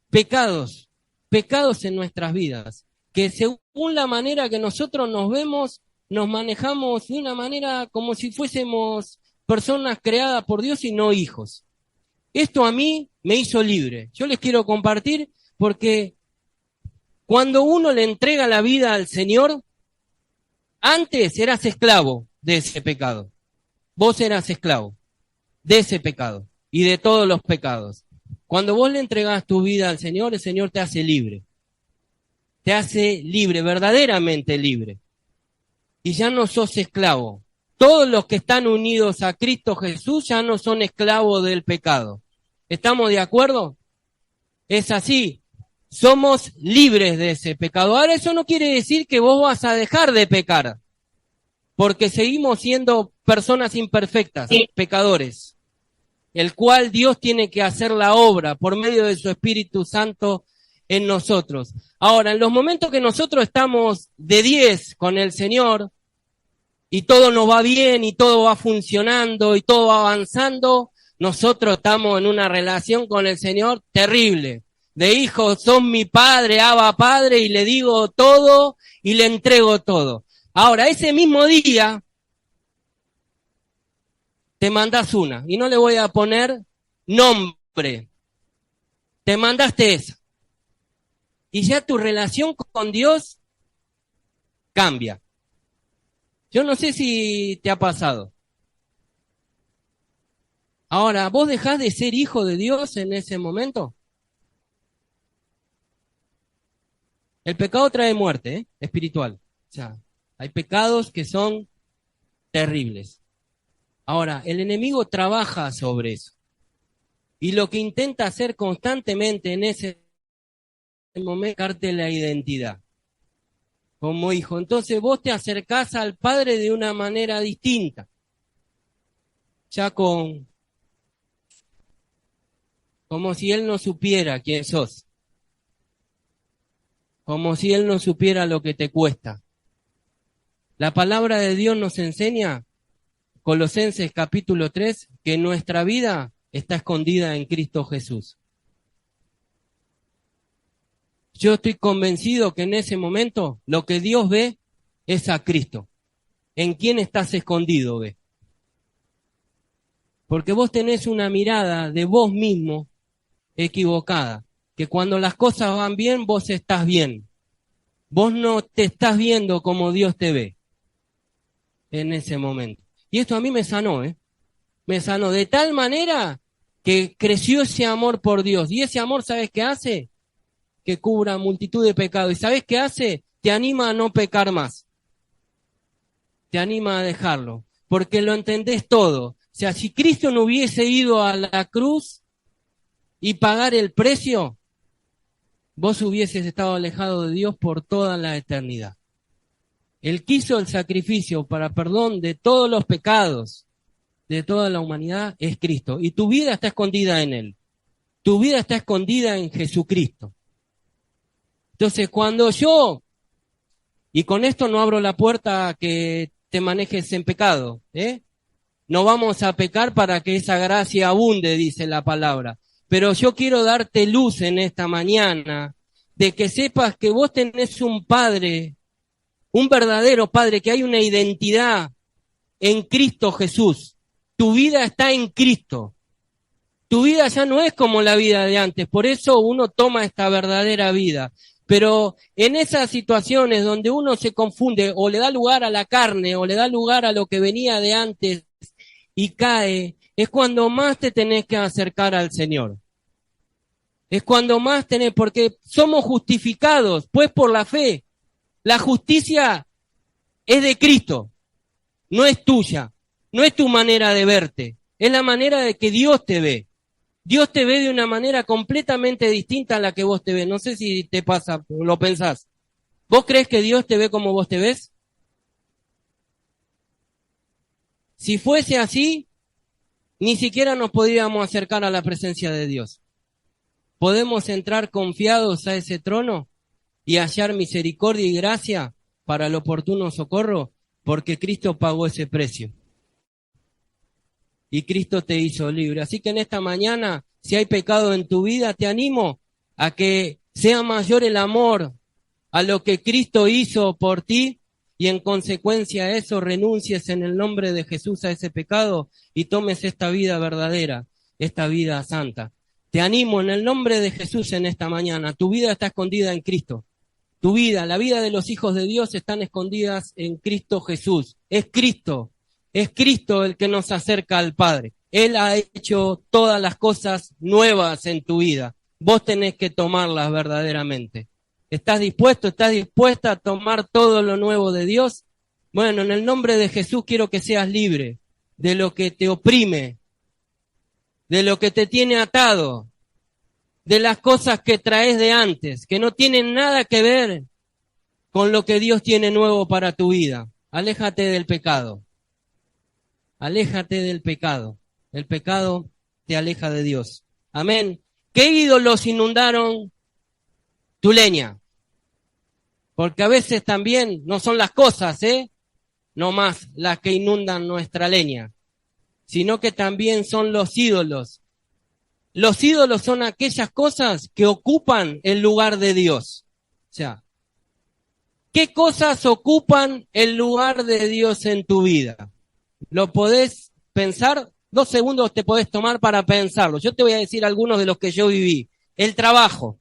Pecados en nuestras vidas, que según la manera que nosotros nos vemos, nos manejamos de una manera como si fuésemos personas creadas por Dios y no hijos. Esto a mí me hizo libre. Yo les quiero compartir porque cuando uno le entrega la vida al Señor, antes eras esclavo de ese pecado. Vos eras esclavo de ese pecado y de todos los pecados. Cuando vos le entregás tu vida al Señor, el Señor te hace libre. Te hace libre, verdaderamente libre. Y ya no sos esclavo. Todos los que están unidos a Cristo Jesús ya no son esclavos del pecado. ¿Estamos de acuerdo? Es así. Somos libres de ese pecado. Ahora eso no quiere decir que vos vas a dejar de pecar, porque seguimos siendo personas imperfectas, pecadores, el cual Dios tiene que hacer la obra por medio de su Espíritu Santo en nosotros. Ahora, en los momentos que nosotros estamos de 10 con el Señor y todo nos va bien y todo va funcionando y todo va avanzando, nosotros estamos en una relación con el Señor terrible. De hijos, son mi padre, Abba Padre, y le digo todo y le entrego todo. Ahora, ese mismo día, te mandás una, y no le voy a poner nombre. Te mandaste esa. Y ya tu relación con Dios cambia. Yo no sé si te ha pasado. Ahora, ¿vos dejás de ser hijo de Dios en ese momento? El pecado trae muerte, espiritual. O sea, hay pecados que son terribles. Ahora, el enemigo trabaja sobre eso. Y lo que intenta hacer constantemente en ese momento es sacarte la identidad como hijo. Entonces vos te acercás al Padre de una manera distinta. Ya como si Él no supiera quién sos. Como si Él no supiera lo que te cuesta. La palabra de Dios nos enseña, Colosenses capítulo 3, que nuestra vida está escondida en Cristo Jesús. Yo estoy convencido que en ese momento lo que Dios ve es a Cristo. ¿En quién estás escondido, ve? Porque vos tenés una mirada de vos mismo equivocada, que cuando las cosas van bien, vos estás bien. Vos no te estás viendo como Dios te ve. en ese momento. Y esto a mí me sanó, me sanó de tal manera que creció ese amor por Dios. Y ese amor, ¿sabes qué hace? Que cubra multitud de pecados. ¿Y sabes qué hace? Te anima a no pecar más. Te anima a dejarlo. Porque lo entendés todo. O sea, si Cristo no hubiese ido a la cruz y pagar el precio, vos hubieses estado alejado de Dios por toda la eternidad. Él quiso el sacrificio para perdón de todos los pecados de toda la humanidad, es Cristo. Y tu vida está escondida en Él. Tu vida está escondida en Jesucristo. Entonces, cuando yo, y con esto no abro la puerta a que te manejes en pecado, no vamos a pecar para que esa gracia abunde, dice la palabra. Pero yo quiero darte luz en esta mañana, de que sepas que vos tenés un Padre, un verdadero Padre, que hay una identidad en Cristo Jesús. Tu vida está en Cristo. Tu vida ya no es como la vida de antes, por eso uno toma esta verdadera vida. Pero en esas situaciones donde uno se confunde o le da lugar a la carne o le da lugar a lo que venía de antes y cae, es cuando más te tenés que acercar al Señor. Es cuando más tenés, porque somos justificados, pues por la fe. La justicia es de Cristo, no es tuya, no es tu manera de verte, es la manera de que Dios te ve. Dios te ve de una manera completamente distinta a la que vos te ves. No sé si te pasa, lo pensás. ¿Vos crees que Dios te ve como vos te ves? Si fuese así, ni siquiera nos podríamos acercar a la presencia de Dios. ¿Podemos entrar confiados a ese trono y hallar misericordia y gracia para el oportuno socorro? Porque Cristo pagó ese precio. Y Cristo te hizo libre. Así que en esta mañana, si hay pecado en tu vida, te animo a que sea mayor el amor a lo que Cristo hizo por ti y en consecuencia a eso renuncies en el nombre de Jesús a ese pecado y tomes esta vida verdadera, esta vida santa. Te animo en el nombre de Jesús en esta mañana. Tu vida está escondida en Cristo. Tu vida, la vida de los hijos de Dios están escondidas en Cristo Jesús. Es Cristo el que nos acerca al Padre. Él ha hecho todas las cosas nuevas en tu vida. Vos tenés que tomarlas verdaderamente. ¿Estás dispuesto, estás dispuesta a tomar todo lo nuevo de Dios? Bueno, en el nombre de Jesús quiero que seas libre de lo que te oprime, de lo que te tiene atado, de las cosas que traes de antes, que no tienen nada que ver con lo que Dios tiene nuevo para tu vida. Aléjate del pecado. Aléjate del pecado. El pecado te aleja de Dios. Amén. ¿Qué ídolos inundaron tu leña? Porque a veces también no son las cosas, no más las que inundan nuestra leña, sino que también son los ídolos. Los ídolos son aquellas cosas que ocupan el lugar de Dios. O sea, ¿qué cosas ocupan el lugar de Dios en tu vida? ¿Lo podés pensar? 2 segundos te podés tomar para pensarlo. Yo te voy a decir algunos de los que yo viví. El trabajo.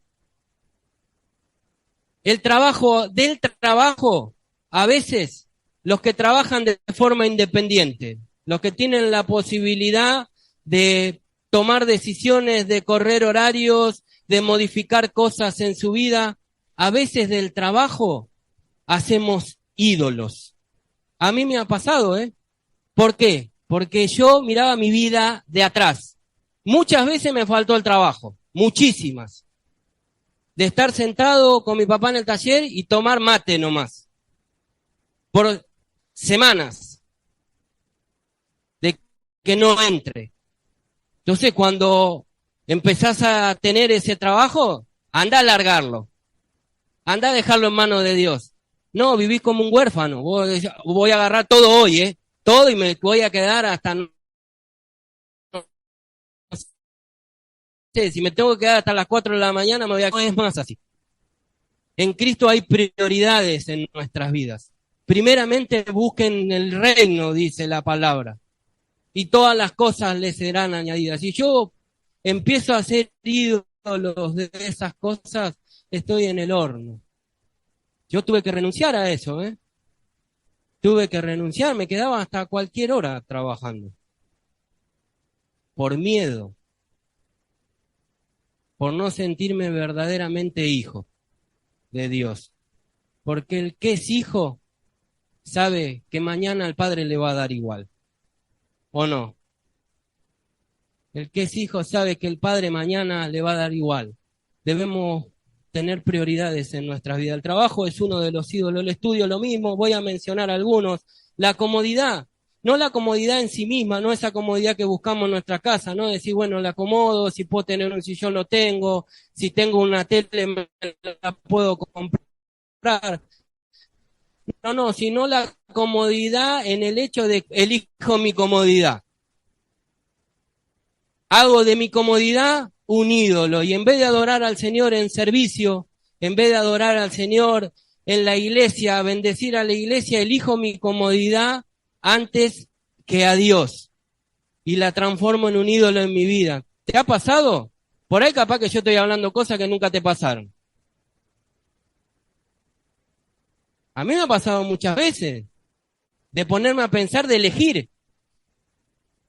Del trabajo, a veces, los que trabajan de forma independiente, los que tienen la posibilidad de tomar decisiones, de correr horarios, de modificar cosas en su vida, a veces del trabajo hacemos ídolos. A mí me ha pasado, ¿Por qué? Porque yo miraba mi vida de atrás. Muchas veces me faltó el trabajo, muchísimas. De estar sentado con mi papá en el taller y tomar mate nomás. Por semanas. De que no entre. Entonces cuando empezás a tener ese trabajo, anda a largarlo. Anda a dejarlo en manos de Dios. No, vivís como un huérfano. Voy a agarrar todo hoy, todo y me voy a quedar hasta... Si me tengo que quedar hasta las 4 de la mañana, me voy a quedar. No es más así. En Cristo hay prioridades en nuestras vidas. Primeramente busquen el reino, dice la palabra, y todas las cosas les serán añadidas. Si yo empiezo a hacer ídolos de esas cosas, estoy en el horno. Yo tuve que renunciar a eso, tuve que renunciar, me quedaba hasta cualquier hora trabajando. Por miedo, por no sentirme verdaderamente hijo de Dios. Porque el que es hijo sabe que mañana al padre le va a dar igual. ¿O no? El que es hijo sabe que el padre mañana le va a dar igual. Debemos tener prioridades en nuestras vidas. El trabajo es uno de los ídolos, el estudio lo mismo, voy a mencionar algunos. La comodidad, no la comodidad en sí misma, no esa comodidad que buscamos en nuestra casa, no decir, bueno, la acomodo, si puedo tener un sillón lo tengo, si tengo una tele me la puedo comprar. No, sino la comodidad en el hecho de elijo mi comodidad. Hago de mi comodidad un ídolo y en vez de adorar al Señor en servicio, en vez de adorar al Señor en la iglesia, bendecir a la iglesia, elijo mi comodidad antes que a Dios y la transformo en un ídolo en mi vida. ¿Te ha pasado? Por ahí capaz que yo estoy hablando cosas que nunca te pasaron. A mí me ha pasado muchas veces de ponerme a pensar, de elegir,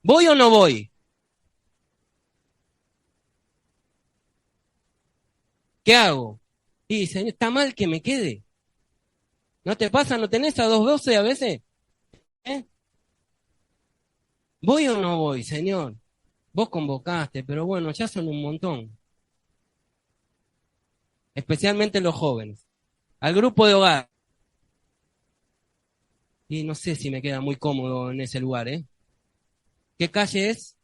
¿voy o no voy? ¿Qué hago? Y Señor, está mal que me quede. ¿No te pasa? ¿No tenés a 2:12 a veces? ¿Eh? ¿Voy o no voy, Señor? Vos convocaste, pero bueno, ya son un montón. Especialmente los jóvenes. Al grupo de hogar. Y no sé si me queda muy cómodo en ese lugar, ¿eh? ¿Qué calle es?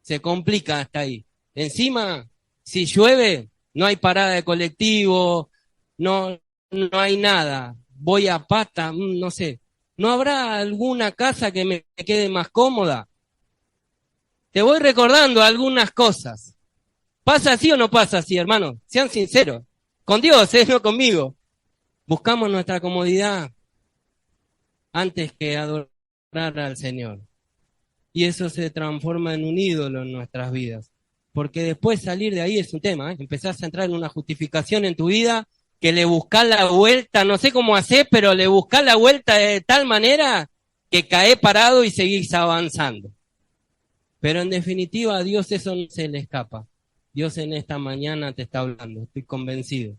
Se complica hasta ahí. Encima, si llueve, no hay parada de colectivo, no hay nada. Voy a pata, no sé. ¿No habrá alguna casa que me quede más cómoda? Te voy recordando algunas cosas. ¿Pasa así o no pasa así, hermano? Sean sinceros. Con Dios, no conmigo. Buscamos nuestra comodidad antes que adorar al Señor. Y eso se transforma en un ídolo en nuestras vidas. Porque después salir de ahí es un tema, ¿eh? Empezás a entrar en una justificación en tu vida que le buscás la vuelta, no sé cómo hacer, pero le buscás la vuelta de tal manera que caes parado y seguís avanzando. Pero en definitiva a Dios eso no se le escapa. Dios en esta mañana te está hablando, estoy convencido.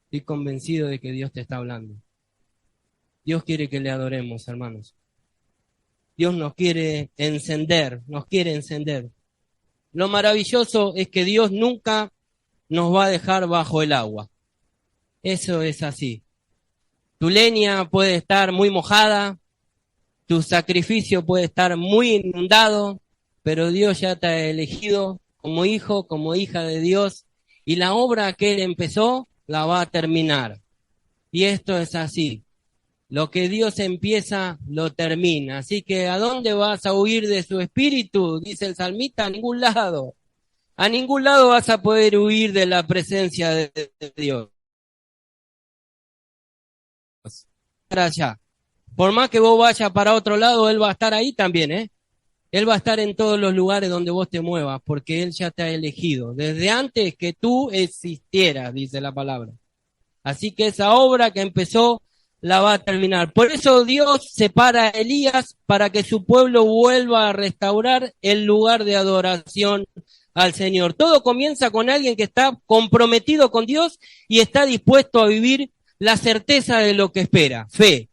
Estoy convencido de que Dios te está hablando. Dios quiere que le adoremos, hermanos. Dios nos quiere encender, nos quiere encender. Lo maravilloso es que Dios nunca nos va a dejar bajo el agua. Eso es así. Tu leña puede estar muy mojada, tu sacrificio puede estar muy inundado, pero Dios ya te ha elegido como hijo, como hija de Dios, y la obra que Él empezó la va a terminar. Y esto es así. Lo que Dios empieza, lo termina. Así que, ¿a dónde vas a huir de su espíritu? Dice el salmista, a ningún lado. A ningún lado vas a poder huir de la presencia de Dios. Para allá. Por más que vos vayas para otro lado, Él va a estar ahí también, ¿eh? Él va a estar en todos los lugares donde vos te muevas, porque Él ya te ha elegido. Desde antes que tú existieras, dice la palabra. Así que esa obra que empezó la va a terminar. Por eso Dios separa a Elías para que su pueblo vuelva a restaurar el lugar de adoración al Señor. Todo comienza con alguien que está comprometido con Dios y está dispuesto a vivir la certeza de lo que espera. Fe.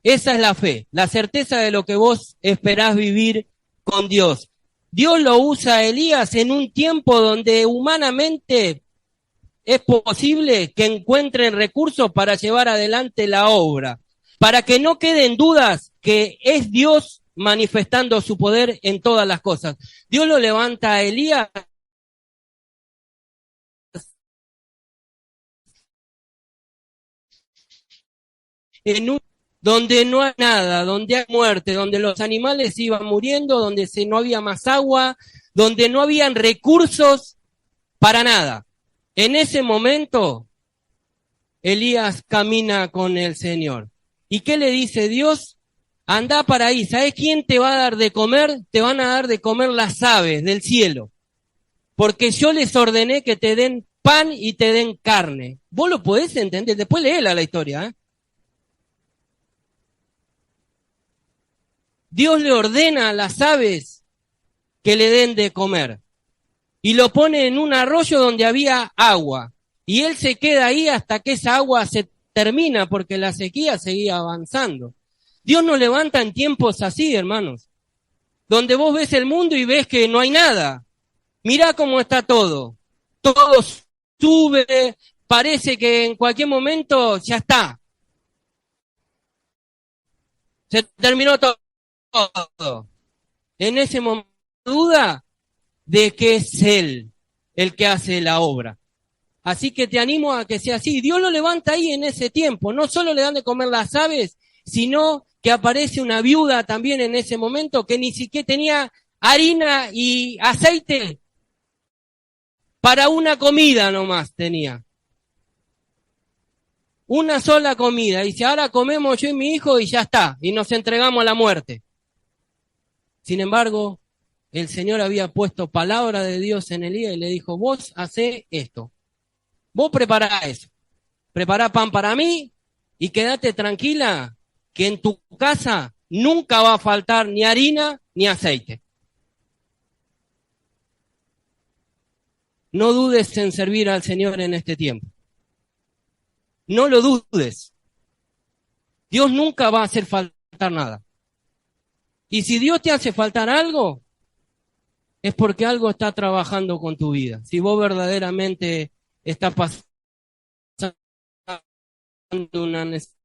Esa es la fe, la certeza de lo que vos esperás vivir con Dios. Dios lo usa a Elías en un tiempo donde humanamente es posible que encuentren recursos para llevar adelante la obra, para que no queden dudas que es Dios manifestando su poder en todas las cosas. Dios lo levanta a Elías en un donde no hay nada, donde hay muerte, donde los animales iban muriendo, donde no había más agua, donde no habían recursos para nada. En ese momento, Elías camina con el Señor. ¿Y qué le dice Dios? Anda para ahí. ¿Sabes quién te va a dar de comer? Te van a dar de comer las aves del cielo. Porque yo les ordené que te den pan y te den carne. ¿Vos lo podés entender? Después léela la historia, ¿eh? Dios le ordena a las aves que le den de comer y lo pone en un arroyo donde había agua y él se queda ahí hasta que esa agua se termina porque la sequía seguía avanzando. Dios nos levanta en tiempos así, hermanos, donde vos ves el mundo y ves que no hay nada. Mirá cómo está todo. Todo sube, parece que en cualquier momento ya está. Se terminó todo. En ese momento duda de que es Él el que hace la obra. Así que te animo a que sea así. Dios lo levanta ahí en ese tiempo. No solo le dan de comer las aves, sino que aparece una viuda también en ese momento que ni siquiera tenía harina y aceite para una comida nomás tenía. Una sola comida. Y si ahora comemos yo y mi hijo y ya está. Y nos entregamos a la muerte. Sin embargo, el Señor había puesto palabra de Dios en Elías y le dijo, vos hacé esto. Vos prepará eso. Prepará pan para mí y quédate tranquila que en tu casa nunca va a faltar ni harina ni aceite. No dudes en servir al Señor en este tiempo. No lo dudes. Dios nunca va a hacer faltar nada. Y si Dios te hace faltar algo, es porque algo está trabajando con tu vida. Si vos verdaderamente estás pasando una necesidad,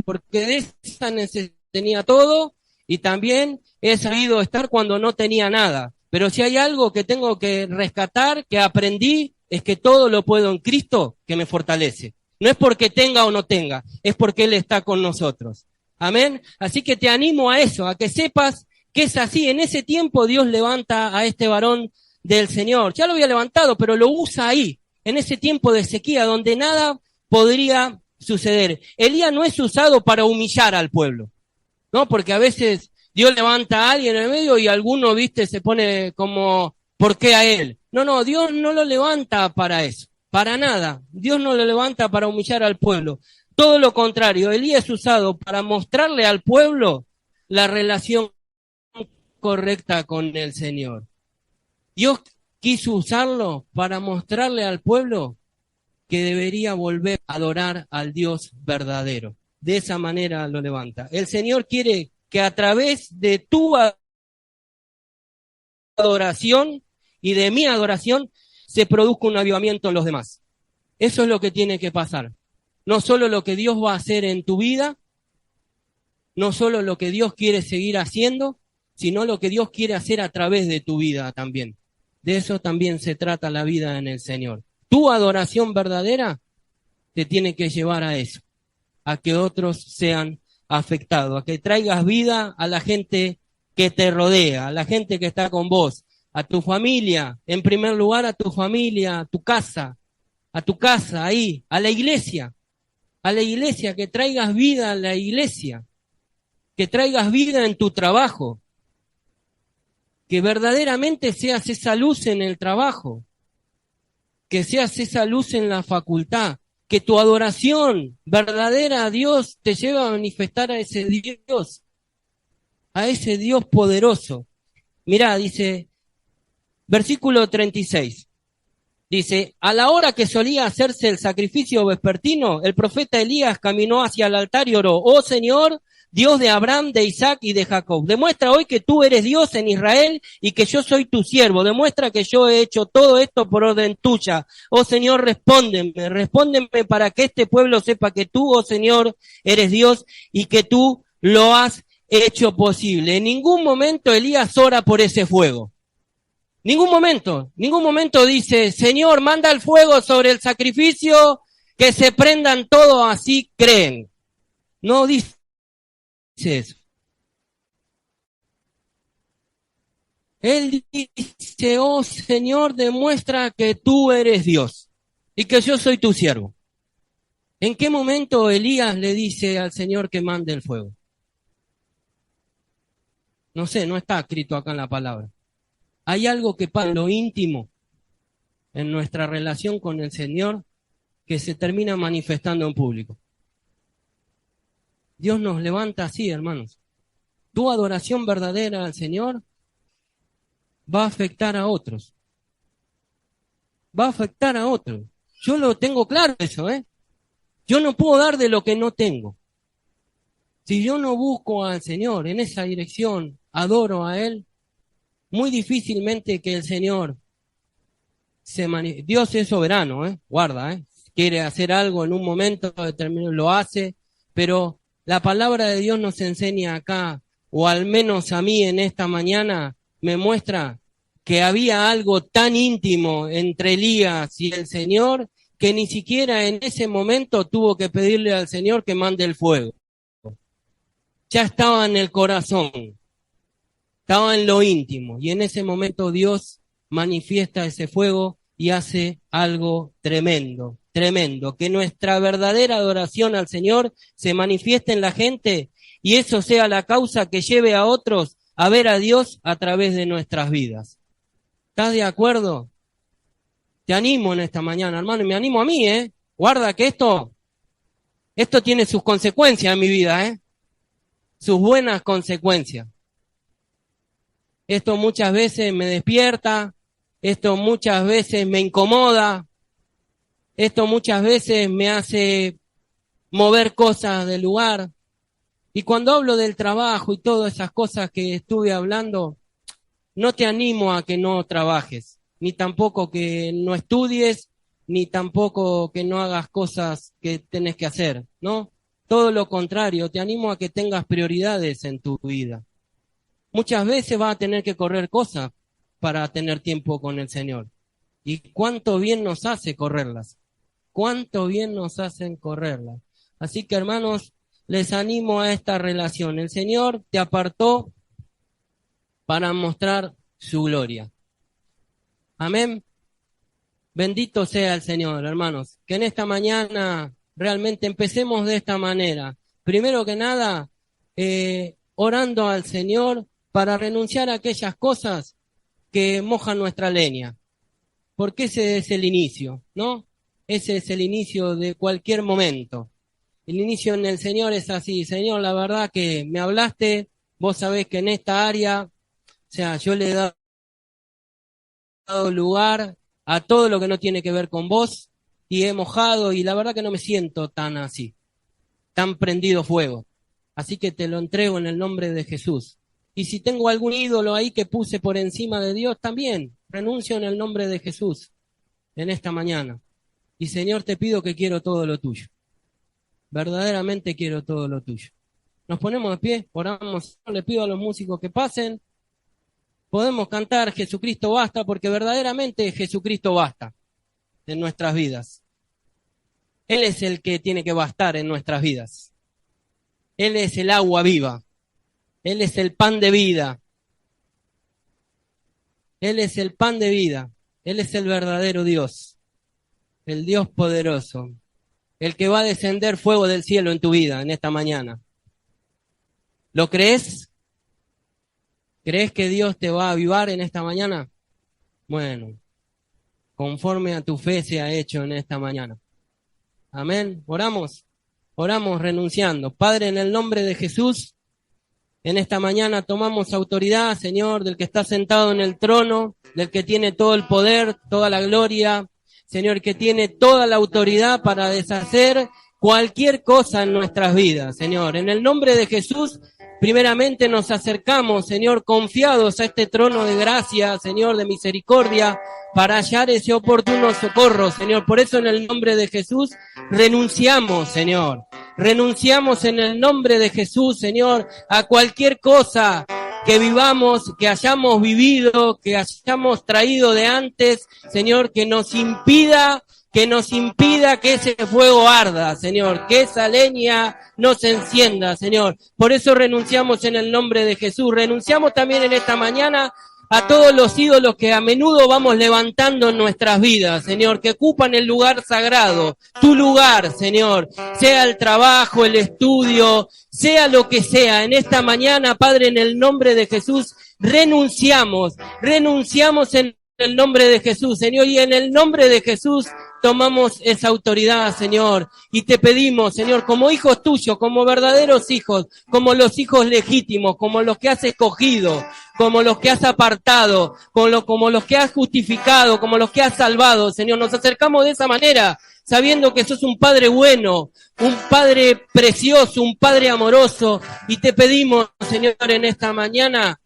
porque de esa necesidad tenía todo y también he sabido estar cuando no tenía nada. Pero si hay algo que tengo que rescatar, que aprendí, es que todo lo puedo en Cristo que me fortalece. No es porque tenga o no tenga, es porque Él está con nosotros. Amén. Así que te animo a eso, a que sepas que es así. En ese tiempo Dios levanta a este varón del Señor. Ya lo había levantado, pero lo usa ahí, en ese tiempo de sequía, donde nada podría suceder. Elías no es usado para humillar al pueblo, ¿no? Porque a veces Dios levanta a alguien en el medio y alguno, viste, se pone como, ¿por qué a él? No, Dios no lo levanta para eso, para nada. Dios no lo levanta para humillar al pueblo. Todo lo contrario, Elías es usado para mostrarle al pueblo la relación correcta con el Señor. Dios quiso usarlo para mostrarle al pueblo que debería volver a adorar al Dios verdadero. De esa manera lo levanta. El Señor quiere que a través de tu adoración y de mi adoración se produzca un avivamiento en los demás. Eso es lo que tiene que pasar. No solo lo que Dios va a hacer en tu vida, no solo lo que Dios quiere seguir haciendo, sino lo que Dios quiere hacer a través de tu vida también. De eso también se trata la vida en el Señor. Tu adoración verdadera te tiene que llevar a eso, a que otros sean afectados, a que traigas vida a la gente que te rodea, a la gente que está con vos, a tu familia, en primer lugar a tu familia, a tu casa, ahí, a la iglesia, que traigas vida a la iglesia, que traigas vida en tu trabajo, que verdaderamente seas esa luz en el trabajo, que seas esa luz en la facultad, que tu adoración verdadera a Dios te lleve a manifestar a ese Dios poderoso. Mirá, dice, versículo 36, dice, a la hora que solía hacerse el sacrificio vespertino, el profeta Elías caminó hacia el altar y oró, oh Señor, Dios de Abraham, de Isaac y de Jacob, demuestra hoy que tú eres Dios en Israel y que yo soy tu siervo, demuestra que yo he hecho todo esto por orden tuya. Oh Señor, respóndeme para que este pueblo sepa que tú, oh Señor, eres Dios y que tú lo has hecho posible. En ningún momento Elías ora por ese fuego. Ningún momento dice, Señor, manda el fuego sobre el sacrificio, que se prendan todo, así creen. No dice eso. Él dice, oh Señor, demuestra que tú eres Dios y que yo soy tu siervo. ¿En qué momento Elías le dice al Señor que mande el fuego? No sé, no está escrito acá en la palabra. Hay algo que pasa en lo íntimo, en nuestra relación con el Señor, que se termina manifestando en público. Dios nos levanta así, hermanos. Tu adoración verdadera al Señor va a afectar a otros. Va a afectar a otros. Yo lo tengo claro eso, ¿eh? Yo no puedo dar de lo que no tengo. Si yo no busco al Señor en esa dirección, adoro a Él, muy difícilmente que el Señor Dios es soberano, guarda, quiere hacer algo en un momento determinado, lo hace, pero la palabra de Dios nos enseña acá, o al menos a mí en esta mañana, me muestra que había algo tan íntimo entre Elías y el Señor, que ni siquiera en ese momento tuvo que pedirle al Señor que mande el fuego. Ya estaba en el corazón, estaba en lo íntimo, y en ese momento Dios manifiesta ese fuego y hace algo tremendo, tremendo, que nuestra verdadera adoración al Señor se manifieste en la gente y eso sea la causa que lleve a otros a ver a Dios a través de nuestras vidas. ¿Estás de acuerdo? Te animo en esta mañana, hermano, y me animo a mí, Guarda que esto tiene sus consecuencias en mi vida, sus buenas consecuencias. Esto muchas veces me despierta, esto muchas veces me incomoda, esto muchas veces me hace mover cosas del lugar. Y cuando hablo del trabajo y todas esas cosas que estuve hablando, no te animo a que no trabajes, ni tampoco que no estudies, ni tampoco que no hagas cosas que tenés que hacer, ¿no? Todo lo contrario, te animo a que tengas prioridades en tu vida. Muchas veces vas a tener que correr cosas para tener tiempo con el Señor. Y cuánto bien nos hace correrlas. Cuánto bien nos hacen correrlas. Así que, hermanos, les animo a esta relación. El Señor te apartó para mostrar su gloria. Amén. Bendito sea el Señor, hermanos. Que en esta mañana realmente empecemos de esta manera. Primero que nada, orando al Señor para renunciar a aquellas cosas que mojan nuestra leña. Porque ese es el inicio, ¿no? Ese es el inicio de cualquier momento. El inicio en el Señor es así. Señor, la verdad que me hablaste, vos sabés que en esta área, o sea, yo le he dado lugar a todo lo que no tiene que ver con vos y he mojado y la verdad que no me siento tan así, tan prendido fuego. Así que te lo entrego en el nombre de Jesús. Y si tengo algún ídolo ahí que puse por encima de Dios, también renuncio en el nombre de Jesús en esta mañana. Y Señor, te pido que quiero todo lo tuyo. Verdaderamente quiero todo lo tuyo. Nos ponemos de pie, oramos, le pido a los músicos que pasen. Podemos cantar Jesucristo basta, porque verdaderamente Jesucristo basta en nuestras vidas. Él es el que tiene que bastar en nuestras vidas. Él es el agua viva. Él es el pan de vida. Él es el pan de vida. Él es el verdadero Dios. El Dios poderoso. El que va a descender fuego del cielo en tu vida en esta mañana. ¿Lo crees? ¿Crees que Dios te va a avivar en esta mañana? Bueno, conforme a tu fe sea hecho en esta mañana. Amén. Oramos. Oramos renunciando. Padre, en el nombre de Jesús, en esta mañana tomamos autoridad, Señor, del que está sentado en el trono, del que tiene todo el poder, toda la gloria, Señor, que tiene toda la autoridad para deshacer cualquier cosa en nuestras vidas, Señor. En el nombre de Jesús, primeramente nos acercamos, Señor, confiados a este trono de gracia, Señor, de misericordia, para hallar ese oportuno socorro, Señor. Por eso en el nombre de Jesús renunciamos, Señor. Renunciamos en el nombre de Jesús, Señor, a cualquier cosa que vivamos, que hayamos vivido, que hayamos traído de antes, Señor, que nos impida que ese fuego arda, Señor, que esa leña no se encienda, Señor. Por eso renunciamos en el nombre de Jesús. Renunciamos también en esta mañana a todos los ídolos que a menudo vamos levantando en nuestras vidas, Señor, que ocupan el lugar sagrado, tu lugar, Señor, sea el trabajo, el estudio, sea lo que sea. En esta mañana, Padre, en el nombre de Jesús, renunciamos en el nombre de Jesús, Señor, y en el nombre de Jesús tomamos esa autoridad, Señor, y te pedimos, Señor, como hijos tuyos, como verdaderos hijos, como los hijos legítimos, como los que has escogido, como los que has apartado, como los que has justificado, como los que has salvado, Señor, nos acercamos de esa manera, sabiendo que sos un Padre bueno, un Padre precioso, un Padre amoroso, y te pedimos, Señor, en esta mañana,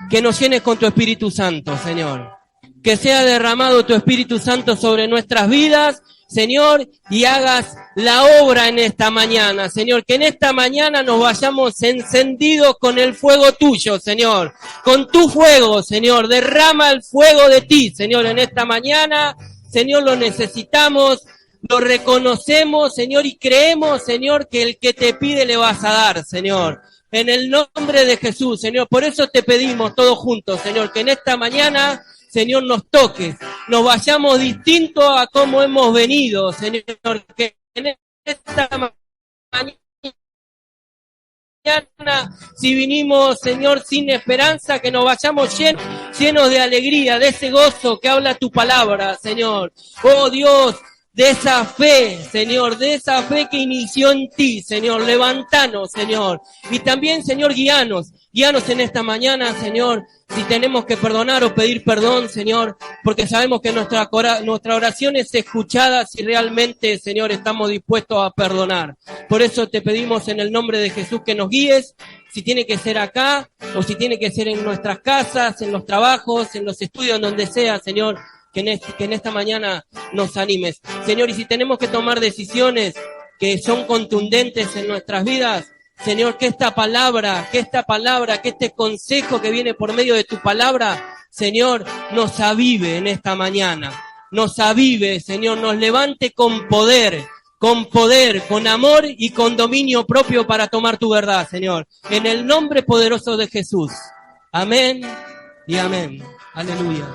que nos llenes con tu Espíritu Santo, Señor. Que sea derramado tu Espíritu Santo sobre nuestras vidas, Señor, y hagas la obra en esta mañana, Señor. Que en esta mañana nos vayamos encendidos con el fuego tuyo, Señor. Con tu fuego, Señor. Derrama el fuego de ti, Señor, en esta mañana. Señor, lo necesitamos, lo reconocemos, Señor, y creemos, Señor, que el que te pide le vas a dar, Señor. En el nombre de Jesús, Señor. Por eso te pedimos todos juntos, Señor, que en esta mañana, Señor, nos toques, nos vayamos distintos a cómo hemos venido, Señor, que en esta mañana, si vinimos, Señor, sin esperanza, que nos vayamos llenos de alegría, de ese gozo que habla tu palabra, Señor. Oh Dios, de esa fe, Señor, de esa fe que inició en ti, Señor, levantanos, Señor, y también, Señor, guíanos en esta mañana, Señor, si tenemos que perdonar o pedir perdón, Señor, porque sabemos que nuestra oración es escuchada si realmente, Señor, estamos dispuestos a perdonar. Por eso te pedimos en el nombre de Jesús que nos guíes, si tiene que ser acá, o si tiene que ser en nuestras casas, en los trabajos, en los estudios, en donde sea, Señor, que en esta mañana nos animes. Señor, y si tenemos que tomar decisiones que son contundentes en nuestras vidas, Señor, que esta palabra, que este consejo que viene por medio de tu palabra, Señor, nos avive en esta mañana. Nos avive, Señor, nos levante con poder, con amor y con dominio propio para tomar tu verdad, Señor. En el nombre poderoso de Jesús. Amén y amén. Aleluya.